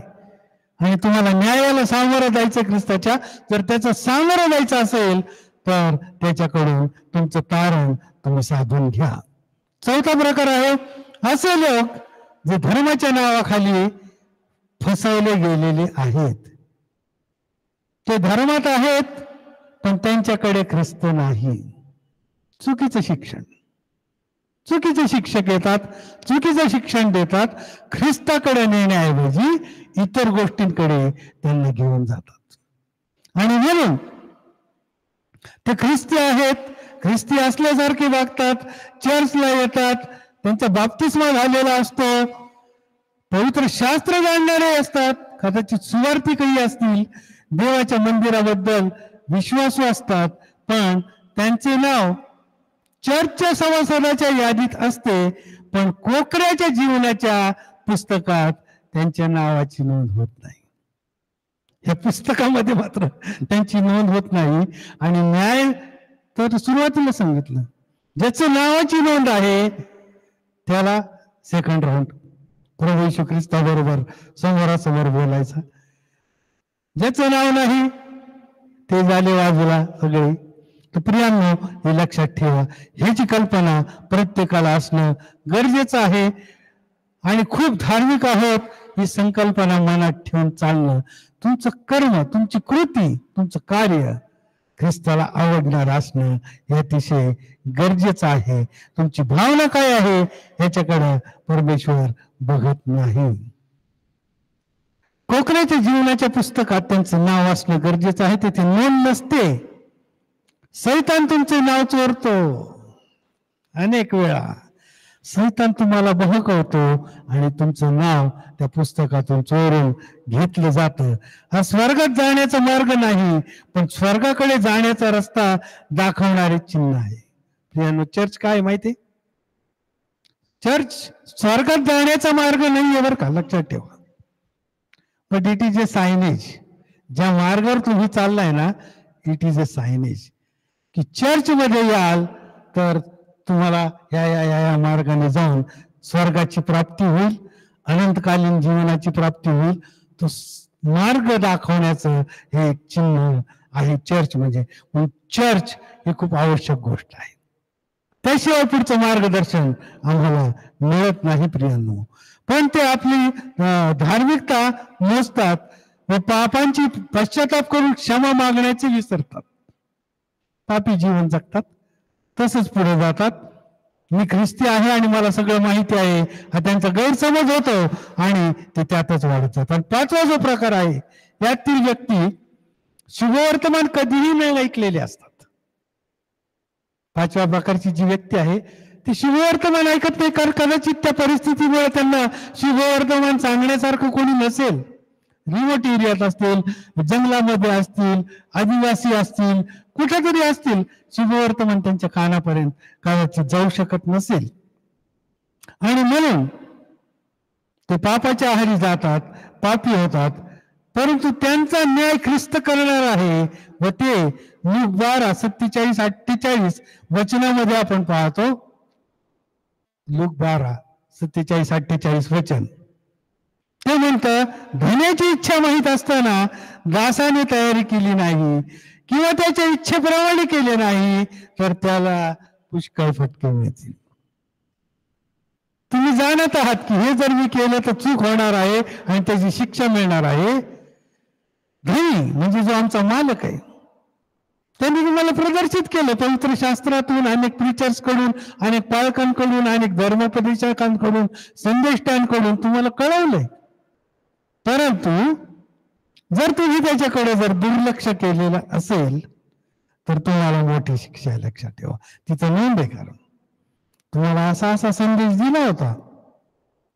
आणि तुम्हाला न्यायाला सामोरं जायचं ख्रिस्ताच्या. जर त्याचं सामोरं जायचं असेल तर त्याच्याकडून तुमचं तारण तुम्ही साधून घ्या. 4था प्रकार आहे, असे लोक जे धर्माच्या नावाखाली फसवले गेलेले आहेत. ते धर्मात आहेत पण त्यांच्याकडे ख्रिस्त नाही. चुकीचं शिक्षण, चुकीचे शिक्षक येतात, चुकीचं शिक्षण देतात. ख्रिस्ताकडे नेण्याऐवजी इतर गोष्टींकडे त्यांना घेऊन जातात. आणि म्हणून ते ख्रिस्ती आहेत, ख्रिस्ती असल्यासारखे वागतात, चर्चला येतात, त्यांचा बाप्तिस्मा झालेला असतो, पवित्र शास्त्र जाणणारे असतात, कदाचित सुवार्थी काही असतील, देवाच्या मंदिराबद्दल विश्वासू असतात, पण त्यांचे नाव चर्चच्या सभासदाच्या यादीत असते, पण कोकऱ्याच्या जीवनाच्या पुस्तकात त्यांच्या नावाची नोंद होत नाही. या पुस्तकामध्ये मात्र त्यांची नोंद होत नाही. आणि न्याय तर सुरुवातीला सांगितलं, ज्याचं नावाची नोंद आहे त्याला सेकंड राऊंड प्रभू येशू ख्रिस्ताबरोबर समोरासमोर बोलायचं. ज्याचं नाव नाही ते झाले बाजूला सगळे. तर प्रियांनो, हे लक्षात ठेवा, ह्याची कल्पना प्रत्येकाला असणं गरजेचं आहे. आणि खूप धार्मिक आहोत ही संकल्पना मनात ठेवून चालणं, तुमचं कर्म, तुमची कृती, तुमचं कार्य ख्रिस्ताला आवडणार असणं हे अतिशय गरजेचं आहे. तुमची भावना काय आहे याच्याकडे परमेश्वर बघत नाही. कोकणाच्या जीवनाच्या पुस्तकात त्यांचं नाव असणं गरजेचं आहे. तिथे नोंद नसते. सैतान तुमचे नाव चोरतो. अनेक वेळा सैतान तुम्हाला बहकवतो आणि तुमचं नाव त्या पुस्तकातून चोरून घेतलं जातं. हा स्वर्गात जाण्याचा मार्ग नाही, पण स्वर्गाकडे जाण्याचा रस्ता दाखवणारे चिन्ह आहे. प्रियांनो, चर्च काय माहिती? चर्च स्वर्गात जाण्याचा मार्ग नाहीये बरं का, लक्षात ठेवा. But it is a signage. ज्या मार्गावर तुम्ही चाललाय ना, इट इज ए सायनेज की चर्च मध्ये याल तर तुम्हाला या मार्गाने जाऊन स्वर्गाची प्राप्ती होईल, अनंतकालीन जीवनाची प्राप्ती होईल. तो मार्ग दाखवण्याचं हे एक चिन्ह आहे चर्च म्हणजे. चर्च ही खूप आवश्यक गोष्ट आहे. त्याशिवाय पुढचं मार्गदर्शन आम्हाला मिळत नाही प्रियांनो. पण ते आपली धार्मिकता मोजतात व पापांची पश्चाताप करून क्षमा मागण्याचे विसरतात. पापी जीवन जगतात, तसंच पुढे जातात. मी ख्रिस्ती आहे आणि मला सगळं माहिती आहे हा त्यांचा गैरसमज होतो आणि ते त्यातच वाढत जातात. पाचवा जो प्रकार आहे, यातील व्यक्ती शुभवर्तमान कधीही नाही ऐकलेले असतात. पाचव्या प्रकारची जी व्यक्ती आहे ती शुभवर्तमान ऐकत नाही, कारण कदाचित त्या परिस्थितीमुळे त्यांना शुभवर्तमान सांगण्यासारखं कोणी नसेल. रिमोट एरियात असतील, जंगलामध्ये असतील, आदिवासी असतील, कुठेतरी असतील, शुभवर्तमान त्यांच्या कानापर्यंत कदाचित जाऊ शकत नसेल. आणि म्हणून ते पापाच्या आहारी जातात, पापी होतात. परंतु त्यांचा न्याय ख्रिस्त करणार आहे व ते लूक 12:47-48 वचनामध्ये आपण पाहतो. लूक 12:47-48 वचन. ते म्हणतं, धन्याची इच्छा माहीत असताना दासाने तयारी केली नाही किंवा त्याच्या इच्छेप्रमाणे केले नाही तर त्याला पुष्कळ फटके मिळतील. तुम्ही जाणत आहात की हे जर मी केलं तर चूक होणार आहे आणि त्याची शिक्षा मिळणार आहे. धनी म्हणजे जो आमचा मालक आहे, त्यांनी तुम्हाला प्रदर्शित केलं पवित्र शास्त्रातून, अनेक प्रीचर्स कडून, अनेक पालकांकडून, अनेक धर्मोपदेशकांकडून, संदेष्टांकडून तुम्हाला कळवलंय. परंतु जर तुम्ही त्याच्याकडे जर दुर्लक्ष केलेलं असेल तर तुम्हाला मोठी शिक्षा आहे. लक्षात ठेवा, तिथं नोंद आहे. कारण तुम्हाला असा संदेश दिला होता,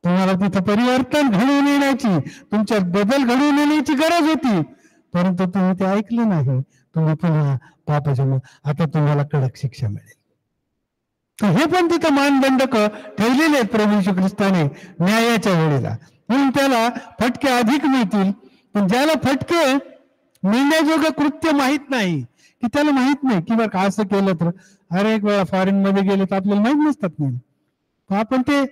तुम्हाला तिथं परिवर्तन घडवून येण्याची, तुमच्यात बदल घडवून येण्याची गरज होती, परंतु तुम्ही ते ऐकलं नाही. तुम्ही पुन्हा पापाच्या, आता तुम्हाला कडक शिक्षा मिळेल. तर हे पण तिथं मानदंड ठेवलेले आहेत प्रभू येशू ख्रिस्ताने न्यायाच्या वेळेला. म्हणून त्याला फटके अधिक मिळतील. पण ज्याला फटके मिळण्याजोगं कृत्य माहित नाही, की त्याला माहित नाही की बरं का असं केलं तर, अरे एक वेळा फॉरेन मध्ये गेलं तर आपल्याला माहित नसतात नाही, आपण ते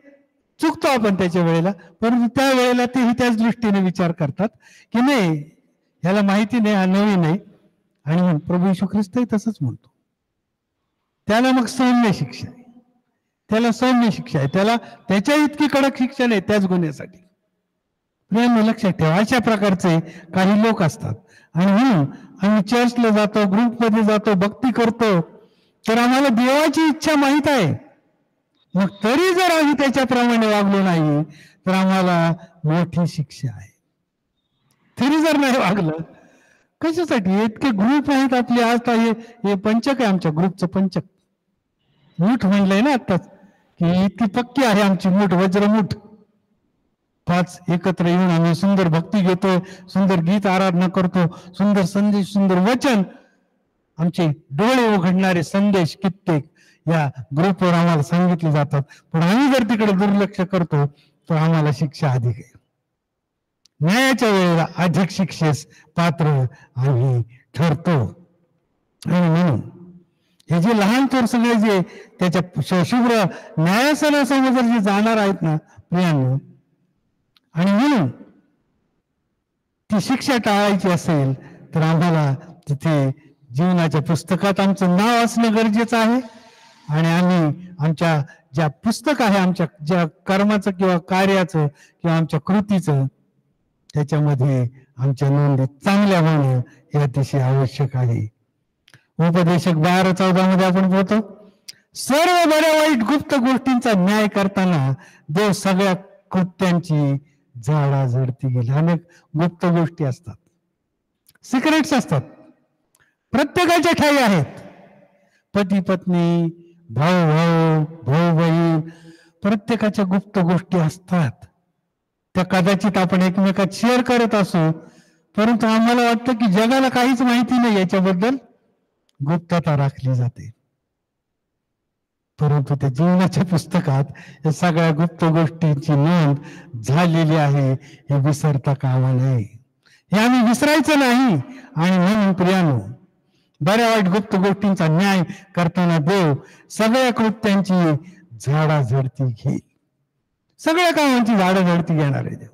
चुकतो आपण त्याच्या वेळेला. परंतु त्या वेळेला तेही त्याच दृष्टीने विचार करतात की नाही, ह्याला माहिती नाही, हा नवीन आहे. आणि म्हणून प्रभू येशू ख्रिस्तही तसंच म्हणतो, त्याला मग सौम्य शिक्षा आहे, त्याला सौम्य शिक्षा आहे, त्याला त्याच्या इतकी कडक शिक्षा नाही त्याच गुन्ह्यासाठी. प्रियांनो, लक्षात ठेवा, अशा प्रकारचे काही लोक असतात. आणि म्हणून आम्ही चर्चला जातो, ग्रुपमध्ये जातो, भक्ती करतो, तर आम्हाला देवाची इच्छा माहित आहे. मग तरी जर आम्ही त्याच्याप्रमाणे वागलो नाही तर आम्हाला मोठी शिक्षा आहे. तरी जर नाही वागलं, कशासाठी? इतके ग्रुप आहेत आपले. आज हे पंचक आहे, आमच्या ग्रुपचं पंचक. मूठ म्हणलंय ना आत्ताच, की इतकी पक्की आहे आमची मूठ, वज्रमूठ. पाच एकत्र येऊन आम्ही सुंदर भक्ती घेतोय, सुंदर गीत आराधना करतो, सुंदर संदेश, सुंदर वचन, आमचे डोळे उघडणारे संदेश कित्येक या ग्रुपवर आम्हाला सांगितले जातात. पण आम्ही जर तिकडे दुर्लक्ष करतो तर आम्हाला शिक्षा अधिक आहे. न्यायाच्या वेळेला अधिक शिक्षेस पात्र आम्ही ठरतो. आणि म्हणून हे जे लहान थोर सगळे जे त्याच्या शुभ्र न्यायासनासमोर जे जाणार आहेत ना प्रियांनो, आणि म्हणून ती शिक्षा टाळायची असेल तर आम्हाला तिथे जीवनाच्या पुस्तकात आमचं नाव असणं गरजेचं आहे. आणि आम्ही आमच्या ज्या पुस्तक आहे, आमच्या ज्या कर्माचं किंवा कार्याचं किंवा आमच्या कृतीचं, त्याच्यामध्ये आमच्या नोंदी चांगल्या होणं हे अतिशय आवश्यक आहे. उपदेशक 12:14 मध्ये आपण बोलतो, सर्व बऱ्या वाईट गुप्त गोष्टींचा न्याय करताना देव सगळ्या कृत्यांची झाडाझडती गेली. अनेक गुप्त गोष्टी असतात, सिक्रेट्स असतात, प्रत्येकाच्या ठाई आहेत. पती पत्नी, भाऊ भाऊ, भाऊ बहीण, प्रत्येकाच्या गुप्त गोष्टी असतात. त्या कदाचित आपण एकमेकात शेअर करत असू, परंतु आम्हाला वाटतं की जगाला काहीच माहिती नाही याच्याबद्दल, गुप्तता राखली जाते. परंतु त्या जीवनाच्या पुस्तकात या सगळ्या गुप्त गोष्टींची नोंद झालेली आहे, हे विसरता कामा नये. हे आम्ही विसरायचं नाही. आणि म्हणून प्रियानो, बऱ्या वाईट गुप्त गोष्टींचा न्याय करताना देव सगळ्या कृत्यांची झाडाझडती घेईल. सगळ्या कामांची झाडाझडती घेणार आहे देव.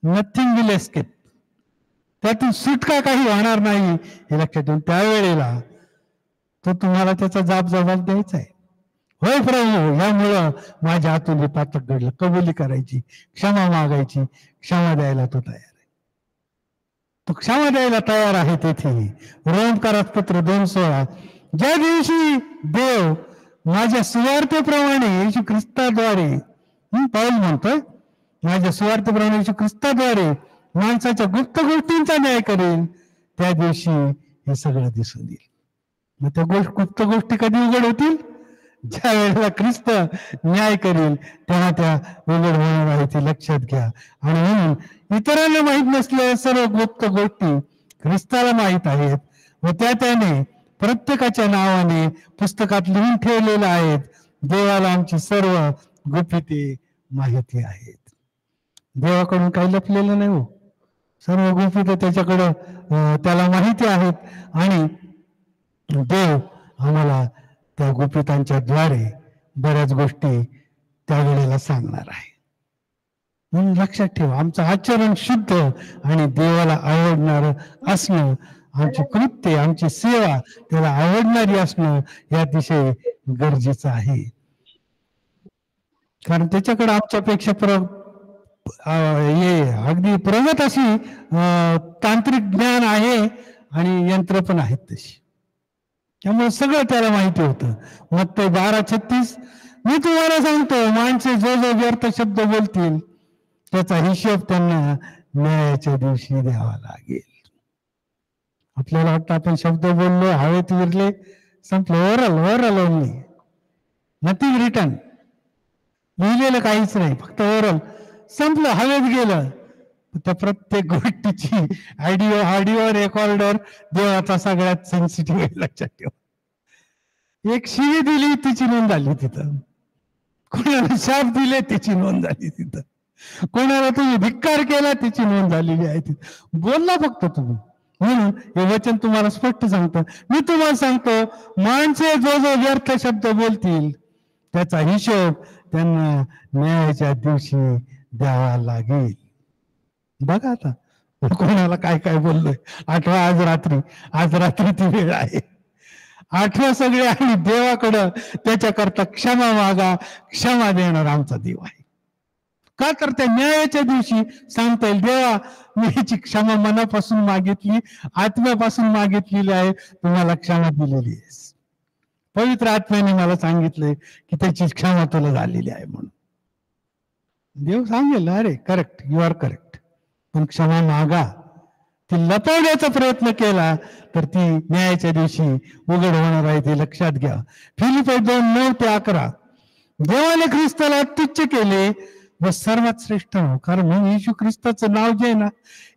Nothing will escape. त्यातून सुटका काही होणार नाही हे लक्षात ठेवून त्यावेळेला तो तुम्हाला त्याचा जबाब द्यायचा आहे. होय प्रभू, यामुळं माझ्या हातून हे पातक घडलं, कबुली करायची, क्षमा मागायची, क्षमा द्यायला तो तयार आहे. तो क्षमा द्यायला तयार आहे. तेथे रोमकारात पत्र 2:16, ज्या दिवशी देव माझ्या सुवार्थेप्रमाणे येशू ख्रिस्ताद्वारे, पाऊल म्हणतोय, माझ्या सुवार्थेप्रमाणे येशू ख्रिस्ताद्वारे माणसाच्या गुप्त गोष्टींचा न्याय करेल, त्या दिवशी हे सगळं दिसून येईल. मग त्या गुप्त गोष्टी कधी उघड होतील? ज्या वेळेला ख्रिस्त न्याय करेल तेव्हा त्या उघड होणार आहे, ते लक्षात घ्या. आणि म्हणून इतरांना माहीत नसलेल्या सर्व गुप्त गोष्टी ख्रिस्ताला माहीत आहेत व त्याने प्रत्येकाच्या नावाने पुस्तकात लिहून ठेवलेल्या आहेत. देवाला आमची सर्व गुपिते माहिती आहेत. देवाकडून काही लपलेलं नाही हो, सर्व गुपिते त्याच्याकडं त्याला माहिती आहेत. आणि देव आम्हाला त्या गुपितांच्या द्वारे बऱ्याच गोष्टी त्यावेळेला सांगणार आहे. म्हणून लक्षात ठेवा, आमचं आचरण शुद्ध आणि देवाला आवडणार असणं, आमची कृत्य, आमची सेवा त्याला आवडणारी असणं हे अतिशय गरजेचं आहे. कारण त्याच्याकडे आमच्यापेक्षा अगदी प्रगत अशी तांत्रिक ज्ञान आहे आणि यंत्र पण आहेत तशी. त्यामुळे सगळं त्याला माहिती होतं. मत्ती 12:36, मी तुम्हाला सांगतो, माणसे जो व्यर्थ शब्द बोलतील त्याचा हिशोब त्यांना न्यायाच्या दिवशी द्यावा लागेल. आपल्याला वाटतं आपण शब्द बोललो, हवेत विरले, संपलं, ओरल ओनली, नथिंग रिटर्न, लिहिलेलं काहीच नाही, फक्त ओरल, संपलं, हवेत गेलं. त्या प्रत्येक गोष्टीची ऑडिओ रेकॉर्डर देवाचा सगळ्यात सेन्सिटिव्ह आहे, लक्षात ठेवा. एक शिवी दिली तिची नोंद झाली तिथं, कोणाला शाप दिले तिची नोंद झाली तिथं, कोणाला तुम्ही धिक्कार केला तिची नोंद झालेली आहे तिथं. बोलला फक्त तुम्ही. म्हणून हे वचन तुम्हाला स्पष्ट सांगतं, मी तुम्हाला सांगतो, माणसे जो व्यर्थ शब्द बोलतील त्याचा हिशोब त्यांना न्यायाच्या दिवशी द्यावा लागेल. बघा आता कोणाला काय काय बोललोय. आठवा आज रात्री ती वेळ आहे. आठवा सगळे आणि देवाकडं त्याच्याकरता क्षमा मागा, क्षमा देणार आमचा देव आहे. का तर त्या न्यायाच्या दिवशी सांगता येईल, देवा मी ह्याची क्षमा मनापासून मागितली, आत्म्यापासून मागितलेली आहे, तुम्हाला क्षमा दिलेली आहे. पवित्र आत्म्याने मला सांगितलंय की त्याची क्षमा तुला झालेली आहे म्हणून. देव सांगेल, अरे करेक्ट, यू आर करेक्ट, पण क्षमा मागा. ती लपवण्याचा प्रयत्न केला तर ती न्यायाच्या दिवशी उघड होणार आहे, ते लक्षात घ्या. फिलिप्पी 2:9-11, देवाने ख्रिस्ताला तुच्छ केले व सर्वात श्रेष्ठ नाव. कारण म्हणून येशू ख्रिस्ताचं नाव जे आहे ना,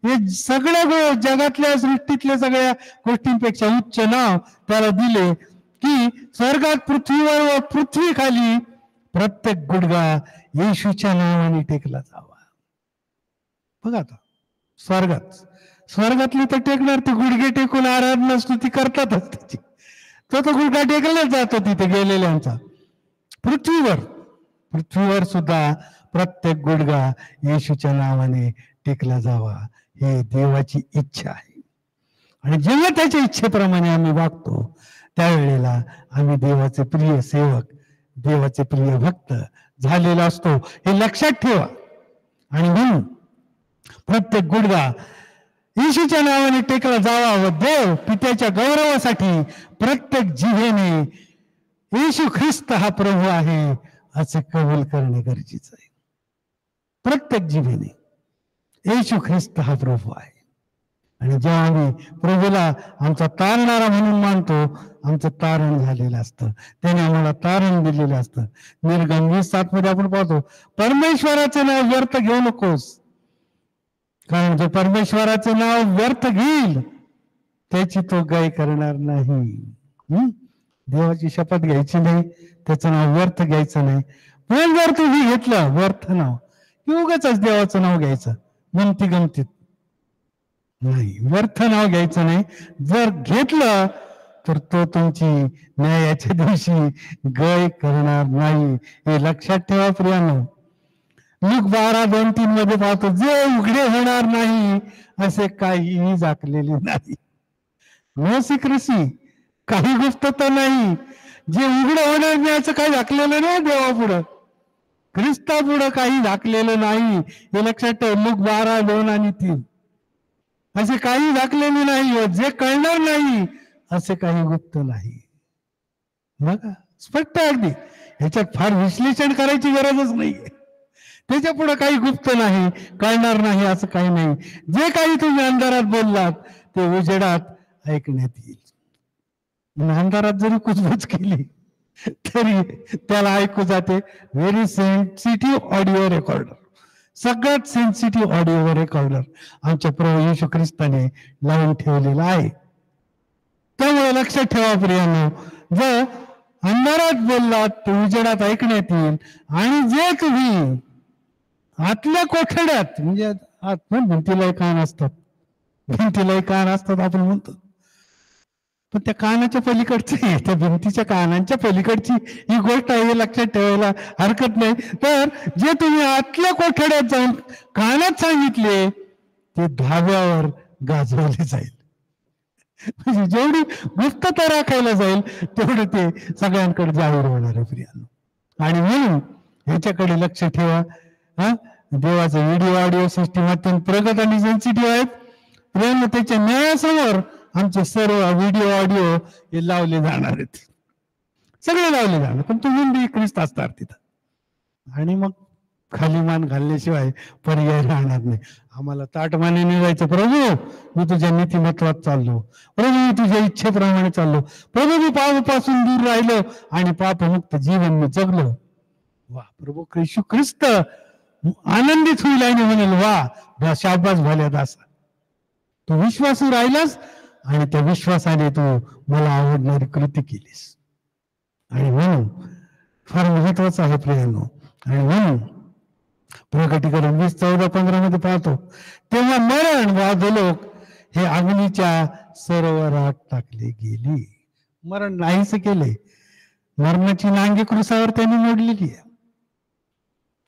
हे सगळ्या जगातल्या सृष्टीतल्या सगळ्या गोष्टींपेक्षा उच्च नाव त्याला दिले, की स्वर्गात पृथ्वीवर व पृथ्वी खाली प्रत्येक गुडघा येशूच्या नावाने टेकला जावा. बघा आता स्वर्गातली तर टेकणार, ते गुडघे टेकून आराधना स्तुती करतातच त्याची. तो गुडघा टेकला जातो तिथे गेलेल्यांचा. पृथ्वीवर सुद्धा प्रत्येक गुडघा येशूच्या नावाने टेकला जावा, हे देवाची इच्छा आहे. आणि जेव्हा त्याच्या इच्छेप्रमाणे आम्ही वागतो त्यावेळेला आम्ही देवाचे प्रिय सेवक, देवाचे प्रिय भक्त झालेला असतो, हे लक्षात ठेवा. आणि म्हणून प्रत्येक गुडघा येशूच्या नावाने टेकला जावा व देव पित्याच्या गौरवासाठी प्रत्येक जिभेने येशू ख्रिस्त हा प्रभू आहे असे कबूल करणे गरजेचं आहे. प्रत्येक जिभेने येशू ख्रिस्त हा प्रभू आहे. आणि जेव्हा आम्ही प्रभूला आमचा तारणारा म्हणून मानतो, आमचं तारण झालेलं असतं, त्याने आम्हाला तारण दिलेलं असतं. निर्गम 20:7 मध्ये आपण पाहतो, परमेश्वराचे नाव व्यर्थ घेऊ नकोस, कारण जो परमेश्वराचे नाव व्यर्थ घेईल त्याची तो गाय करणार नाही. देवाची शपथ घ्यायची नाही, त्याचं नाव व्यर्थ घ्यायचं नाही. पण जर तुम्ही घेतलं व्यर्थ नाव, की उगाच देवाचं नाव घ्यायचं गमती गमतीत, नाही, व्यर्थ नाव घ्यायचं नाही. जर घेतलं तर तो तुमची न्यायाच्या दिवशी गाय करणार नाही, हे लक्षात ठेवा प्रियानो. लूक 12:2-3 मध्ये पाहतो, जे उघडे होणार नाही असे काहीही झाकलेले नाही. नो सिक्रेसी, काही गुप्तता नाही. जे उघडे होणार नाही असं काही झाकलेलं नाही देवापुढं, ख्रिस्तापुढं काही झाकलेलं नाही, हे लक्षात ठेव. लूक 12:2-3 असे काही झाकलेले नाही. जे कळणार नाही असे काही गुप्त नाही. बघा, स्पष्ट अगदी, ह्याच्यात फार विश्लेषण करायची गरजच नाही. त्याच्या पुढे काही गुप्त नाही, कळणार नाही असं काही नाही. जे काही तुम्ही अंधारात बोललात ते उजेडात ऐकण्यात येईल. अंधारात जरी कुजबूज केली तरी त्याला ऐकू जाते. व्हेरी सेन्सिटिव्ह ऑडिओ रेकॉर्डर, सगळ्यात सेन्सिटिव्ह ऑडिओ रेकॉर्डर आमच्या प्रभू येशू ख्रिस्ताने लावून ठेवलेला आहे. त्यामुळे लक्षात ठेवा प्रियांनो, जर अंधारात बोललात तर उजेडात ऐकण्यात येईल. आणि जे तुम्ही आतल्या कोठड्यात, म्हणजे भिंतीलाही कान असतात, आपण म्हणतो, पण त्या कानाच्या पलीकडची, त्या भिंतीच्या कानांच्या पलीकडची ही गोष्ट आहे, लक्षात ठेवायला हरकत नाही. तर जे तुम्ही आतल्या कोठड्यात जाऊन कानात सांगितले ते धाब्यावर गाजवले जाईल. म्हणजे जेवढी गुप्तता राखायला जाईल तेवढं ते सगळ्यांकडे जाहीर होणार आहे प्रियांनो. आणि म्हणून ह्याच्याकडे लक्ष ठेवा. देवाचे व्हिडिओ ऑडिओ सिस्टीम अत्यंत प्रगत आणि सेन्सिटिव्ह आहेत प्रियांनो. त्याच्या न्यायासमोर आमचे सर्व व्हिडिओ ऑडिओ हे लावले जाणार आहेत, सगळे लावले जाणार. पण तुम्ही बी ख्रिस्त असणार तिथं, आणि मग खाली मान घालण्याशिवाय पर्याय राहणार नाही. आम्हाला ताटमानेने जायचं, प्रभू मी तुझ्या नीतिमत्वात चाललो, प्रभू मी तुझ्या इच्छेप्रमाणे चाललो, प्रभू मी पापापासून दूर राहिलो आणि पापमुक्त जीवन मी जगलो. वा, प्रभू येशू ख्रिस्त आनंदित होईल आणि म्हणेल, वा शाबास भल्या दासा, तू विश्वासू राहिलास आणि त्या विश्वासाने तू मला आवडणारी कृती केलीस. आणि म्हणून फार महत्वाचं आहे प्रियांनो. आणि म्हणून प्रकटीकरण 20:14-15 मध्ये पाहतो, तेव्हा मरण व अधोलोक हे अग्नीच्या सरोवरात टाकले गेले. मरण नाहीसे केले, मरणाची नांगी क्रुसावर त्यांनी मोडलेली आहे.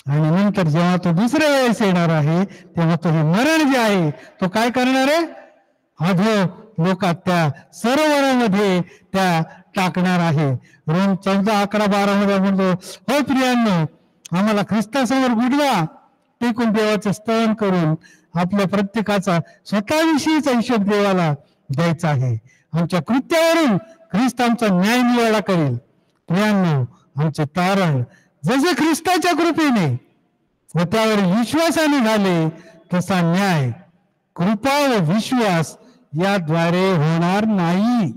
आणि नंतर जेव्हा तो दुसऱ्या वेळेस येणार आहे तेव्हा तो हे मरण जे आहे तो काय करणार आहे, अधो लोकात त्या सरोवरामध्ये त्या टाकणार आहे. रोम 14:11-12 मध्ये म्हणतो, हो प्रियांनो, आम्हाला ख्रिस्तासमोर गुडघा टेकून देवाचे स्तवन करून आपल्या प्रत्येकाचा स्वतःविषयीचा हिशोब देवाला द्यायचा आहे. आमच्या कृत्यावरून ख्रिस्त आमचा न्याय निवाडा करेल. प्रियांनो, आमचे तारण जसे ख्रिस्ताच्या कृपेने व त्यावर विश्वासाने झाले तसा न्याय कृपा व विश्वास याद्वारे होणार नाही.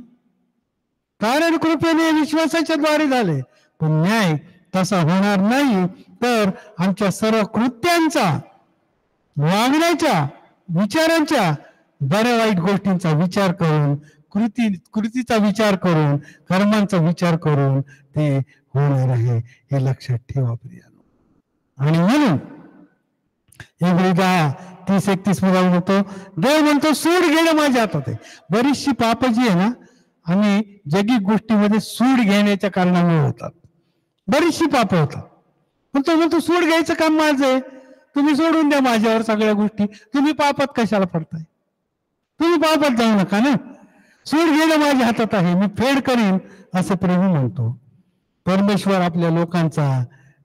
तारण कृपेने विश्वासाच्या द्वारे झाले, पण न्याय तसा होणार नाही. तर आमच्या सर्व कृत्यांचा, वागण्याच्या, विचारांच्या, बऱ्या वाईट गोष्टींचा विचार करून, कृतीचा विचार करून, कर्मांचा विचार करून ते होणार आहे, हे लक्षात ठेवा प्रियानो. आणि म्हणून एवढी 30-31 मध्ये म्हणतो, देव म्हणतो सूड घेणं माझ्या हातात आहे. बरीचशी पाप जी आहे ना, आम्ही जगिक गोष्टीमध्ये सूड घेण्याच्या कारणामुळे होतात. बरीचशी पाप होतात, पण तो म्हणतो सूड घ्यायचं काम माझं आहे, तुम्ही सोडून द्या माझ्यावर सगळ्या गोष्टी, तुम्ही पापात कशाला पडताय, तुम्ही पापात जाऊ नका ना, सूड घेणं माझ्या हातात आहे, मी फेड करीन, असं प्रभू म्हणतो. परमेश्वर आपल्या लोकांचा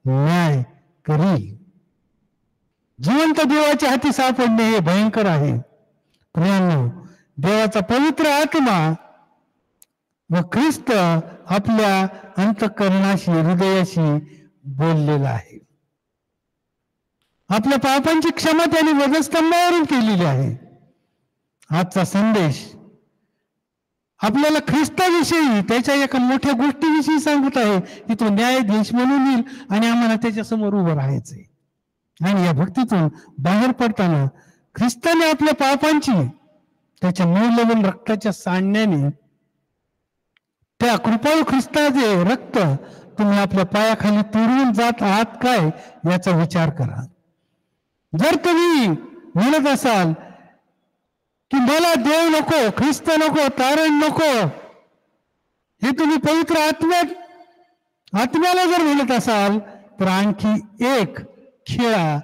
न्याय करील. जिवंत देवाच्या हाती सापडणे हे भयंकर आहे प्रियांनो. देवाचा पवित्र आत्मा व ख्रिस्त आपल्या अंतःकरणाशी, हृदयाशी बोललेला आहे. आपल्या पापांची क्षमा त्याने वधस्तंभावरून केलेली आहे. आजचा संदेश आपल्याला ख्रिस्ताविषयी, त्याच्या एका मोठ्या गोष्टीविषयी सांगत आहे की तो न्यायाधीश म्हणून येईल आणि आम्हाला त्याच्या समोर उभं राहायचंय. आणि या भक्तीतून बाहेर पडताना ख्रिस्ताने आपल्या पापांची त्याच्या मौल्यवान रक्ताच्या सांडण्याने, त्या कृपाळू ख्रिस्ताचे रक्त तुम्ही आपल्या पायाखाली तुडवून जात आहात काय, याचा विचार करा. जर तुम्ही म्हणत असाल की मला देव नको, ख्रिस्त नको, तारण नको, हे तुम्ही पवित्र आत्म्याला जर म्हणत असाल, तर आणखी एक खिळा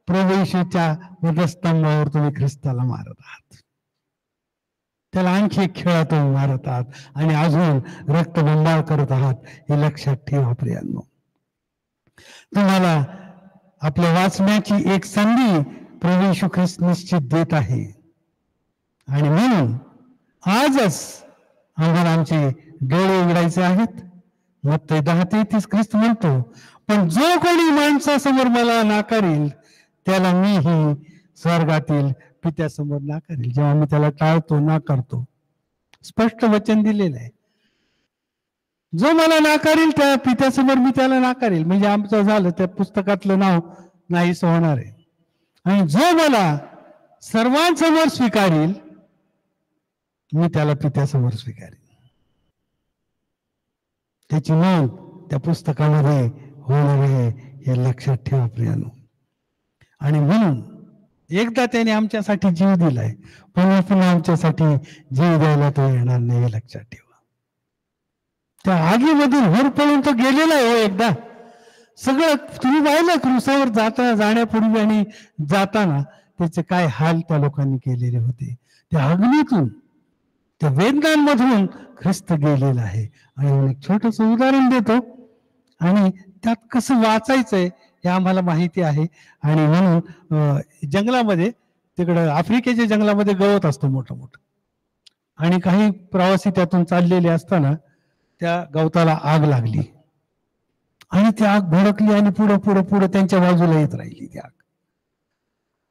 प्रभू येशूच्या वधस्तंभावर तुम्ही ख्रिस्ताला मारत आहात. त्याला आणखी एक खिळा तुम्ही मारत आहात आणि अजून रक्तबंबाळ करत आहात, हे लक्षात ठेवा प्रियांनो. तुम्हाला आपल्या वाचण्याची एक संधी प्रभू येशू ख्रिस्त निश्चित देत आहे. आणि म्हणून आजच आम्हाला आमचे डोळे उघडायचे आहेत. मत्ती 10:33 ख्रिस्त म्हणतो, पण जो कोणी माणसासमोर मला नाकारेल, त्याला मीही स्वर्गातील पित्यासमोर नाकारेल. जेव्हा मी त्याला टाळतो, नाकारतो, स्पष्ट वचन दिलेलं आहे. जो मला नाकारेल त्या पित्यासमोर मी त्याला नाकारेल. म्हणजे आमचं झालं, त्या पुस्तकातलं नाव नाहीच होणार आहे. आणि जो मला सर्वांसमोर स्वीकारेल, मी त्याला पित्यासमोर स्वीकारेल. त्याची नोंद त्या पुस्तकामध्ये होणार आहे, हे लक्षात ठेवा प्रियानो. आणि म्हणून एकदा त्याने आमच्यासाठी जीव दिलाय, पुन्हा पुन्हा आमच्यासाठी जीव द्यायला तो येणार नाही, हे लक्षात ठेवा. त्या आगीमधून होर पळून तो गेलेला आहे. हो, एकदा सगळं तुम्ही पाहिलं, क्रुसावर जाण्यापूर्वी आणि जाताना त्याचे काय हाल त्या लोकांनी केलेले होते. त्या अग्नीतून, त्या वेदनांमधून ख्रिस्त गेलेला आहे. आणि एक छोटस उदाहरण देतो, आणि त्यात कसं वाचायचंय हे आम्हाला माहिती आहे. आणि म्हणून जंगलामध्ये, तिकडं आफ्रिकेच्या जंगलामध्ये गवत असतो मोठं मोठं, आणि काही प्रवासी त्यातून चाललेले असताना त्या गवताला आग लागली आणि ती आग भडकली आणि पुढं पुढं पुढं त्यांच्या बाजूला येत राहिली ती आग.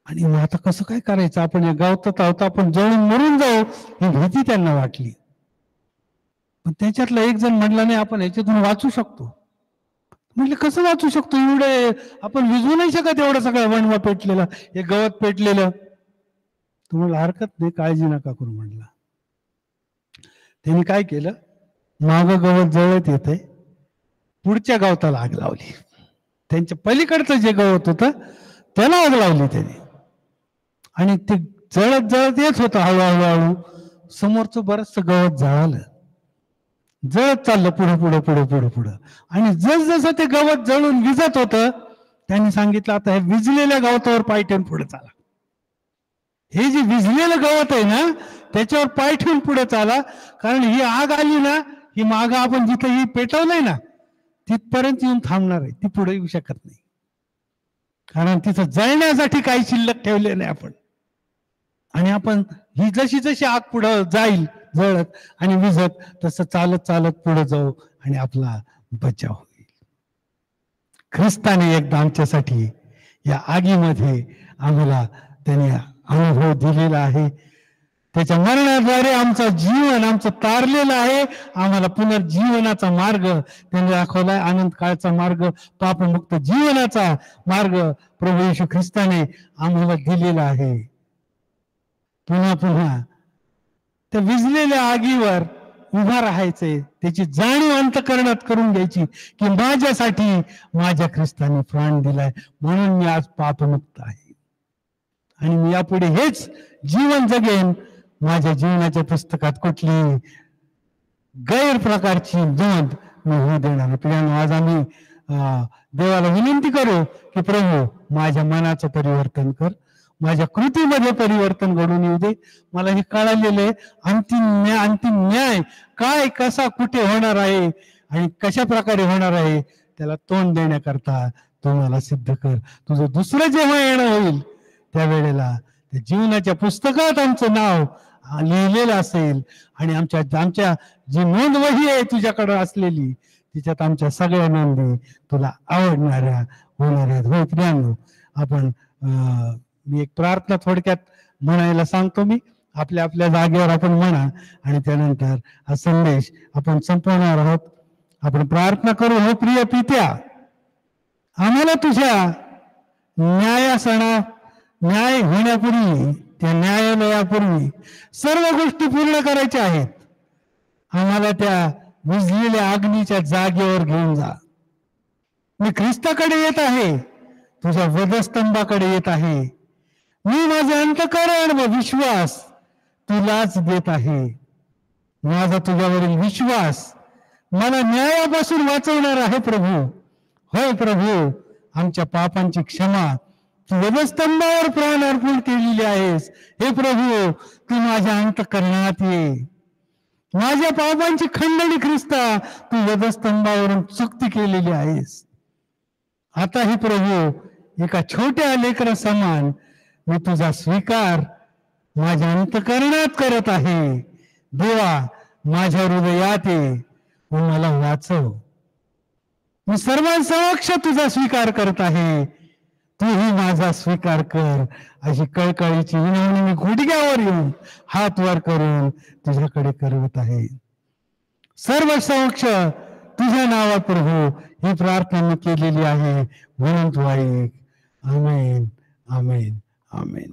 आणि मग आता कसं काय करायचं, आपण या गवतात आहोत, आपण जळून मरून जाऊ, ही भीती त्यांना वाटली. पण त्याच्यातला एक जण म्हणला, नाही आपण याच्यातून वाचू शकतो. म्हटलं कसं वाचू शकतो, एवढे आपण विझवू नाही शकत एवढं सगळं वणवा पेटलेलं, हे गवत पेटलेलं. तुम्हाला हरकत नाही, काळजी नका करू म्हणला. त्यांनी काय केलं, मागं गवत जळत येते, पुढच्या गवताला आग लावली. त्यांच्या पलीकडचं जे गवत होतं त्याला आग लावली त्याने, आणि ते जळत जळत येत होतं हळूहळू. समोरचं बरचसं गवत जळालं, जळत चाललं पुढे पुढे पुढे पुढे पुढं. आणि जसजसं ते गवत जळून विझत होतं, त्यांनी सांगितलं, आता हे विझलेल्या गवतावर पाय ठेवून पुढे चाला. हे जे विझलेलं गवत आहे ना, त्याच्यावर पाय ठेवून पुढे चाला, कारण ही आग आली ना, ही मागं आपण जिथं ही पेटवलंय ना, तिथपर्यंत येऊन थांबणार आहे, ती पुढे येऊ शकत नाही. कारण तिथं जळण्यासाठी काही शिल्लक ठेवले नाही आपण. आणि आपण ही जशी जशी आग पुढं जाईल जळत आणि विझत, तसं चालत चालत पुढे जाऊ आणि आपला बचाव होईल. ख्रिस्ताने एकदा आमच्यासाठी या आगीमध्ये आम्हाला त्याने अनुभव दिलेला आहे. त्याच्या मरणाद्वारे आमचं जीवन आमचं तारलेलं आहे. आम्हाला पुनर्जीवनाचा मार्ग त्यांनी दाखवलाय, अनंत काळचा मार्ग, पापमुक्त जीवनाचा मार्ग प्रभू येशू ख्रिस्ताने आम्हाला दिलेला आहे. पुन्हा पुन्हा त्या विझलेल्या आगीवर उभा राहायचंय, त्याची जाणीव अंतःकरणात करून घ्यायची की माझ्यासाठी माझ्या ख्रिस्ताने प्राण दिलाय, म्हणून मी आज पापमुक्त आहे आणि मी यापुढे हेच जीवन जगेन. माझ्या जीवनाच्या पुस्तकात कुठली गैर प्रकारची नोंद मी होऊ देणार नाही. प्रियानो, आज आम्ही देवाला विनंती करू की प्रभू माझ्या मनाचं परिवर्तन कर, माझ्या कृतीमध्ये परिवर्तन घडून येऊ दे. मला हे कळालेलं आहे अंतिम न्याय काय कसा कुठे होणार आहे आणि कशा प्रकारे होणार आहे, त्याला तोंड देण्याकरता तू मला सिद्ध कर. तुझं दुसरं जेव्हा येणं होईल त्यावेळेला त्या जीवनाच्या पुस्तकात आमचं नाव लिहिलेलं असेल आणि आमच्या जी नोंदवही आहे तुझ्याकडे असलेली, तिच्यात आमच्या सगळ्या नोंदी तुला आवडणाऱ्या होणार आहेत. हो प्रियांनो, आपण मी एक प्रार्थना थोडक्यात म्हणायला सांगतो. मी आपल्या आपल्या जागेवर आपण म्हणा आणि त्यानंतर हा संदेश आपण संपवणार आहोत. आपण प्रार्थना करू. हो प्रिय पित्या, आम्हाला तुझ्या न्याय होण्यापूर्वी, त्या न्यायालयापूर्वी सर्व गोष्टी पूर्ण करायच्या आहेत. आम्हाला त्या विझलेल्या अग्नीच्या जागेवर घेऊन जा. मी ख्रिस्ताकडे येत आहे, तुझ्या वधस्तंभाकडे येत आहे. मी माझे अंतःकरण व विश्वास तुलाच देत आहे. माझा तुझ्यावरील विश्वास मला न्यायापासून वाचवणार आहे प्रभू. होय प्रभू, आमच्या पापांची क्षमा तू वधस्तंभावर प्राण अर्पण केलेली आहेस. हे प्रभू, तू माझ्या अंतःकरणात ये. माझ्या पापांची खंडणी ख्रिस्ता तू वधस्तंभावरून चुकती केलेली आहेस. आता हे प्रभू, एका छोट्या लेकरा समान मी तुझा स्वीकार माझ्या अंतःकरणात करत आहे. देवा, माझ्या हृदयात ये व मला वाचव. मी सर्वांसमक्ष तुझा स्वीकार करत आहे, तूही माझा स्वीकार कर. अशी कळकळीची विनवणी मी गुडघ्यावर येऊन हात वर करून तुझ्याकडे करत आहे. सर्व समक्ष तुझ्या नावात प्रभू ही प्रार्थना मी केलेली आहे, म्हणून तू ऐक. आमेन, आमेन, आमेन.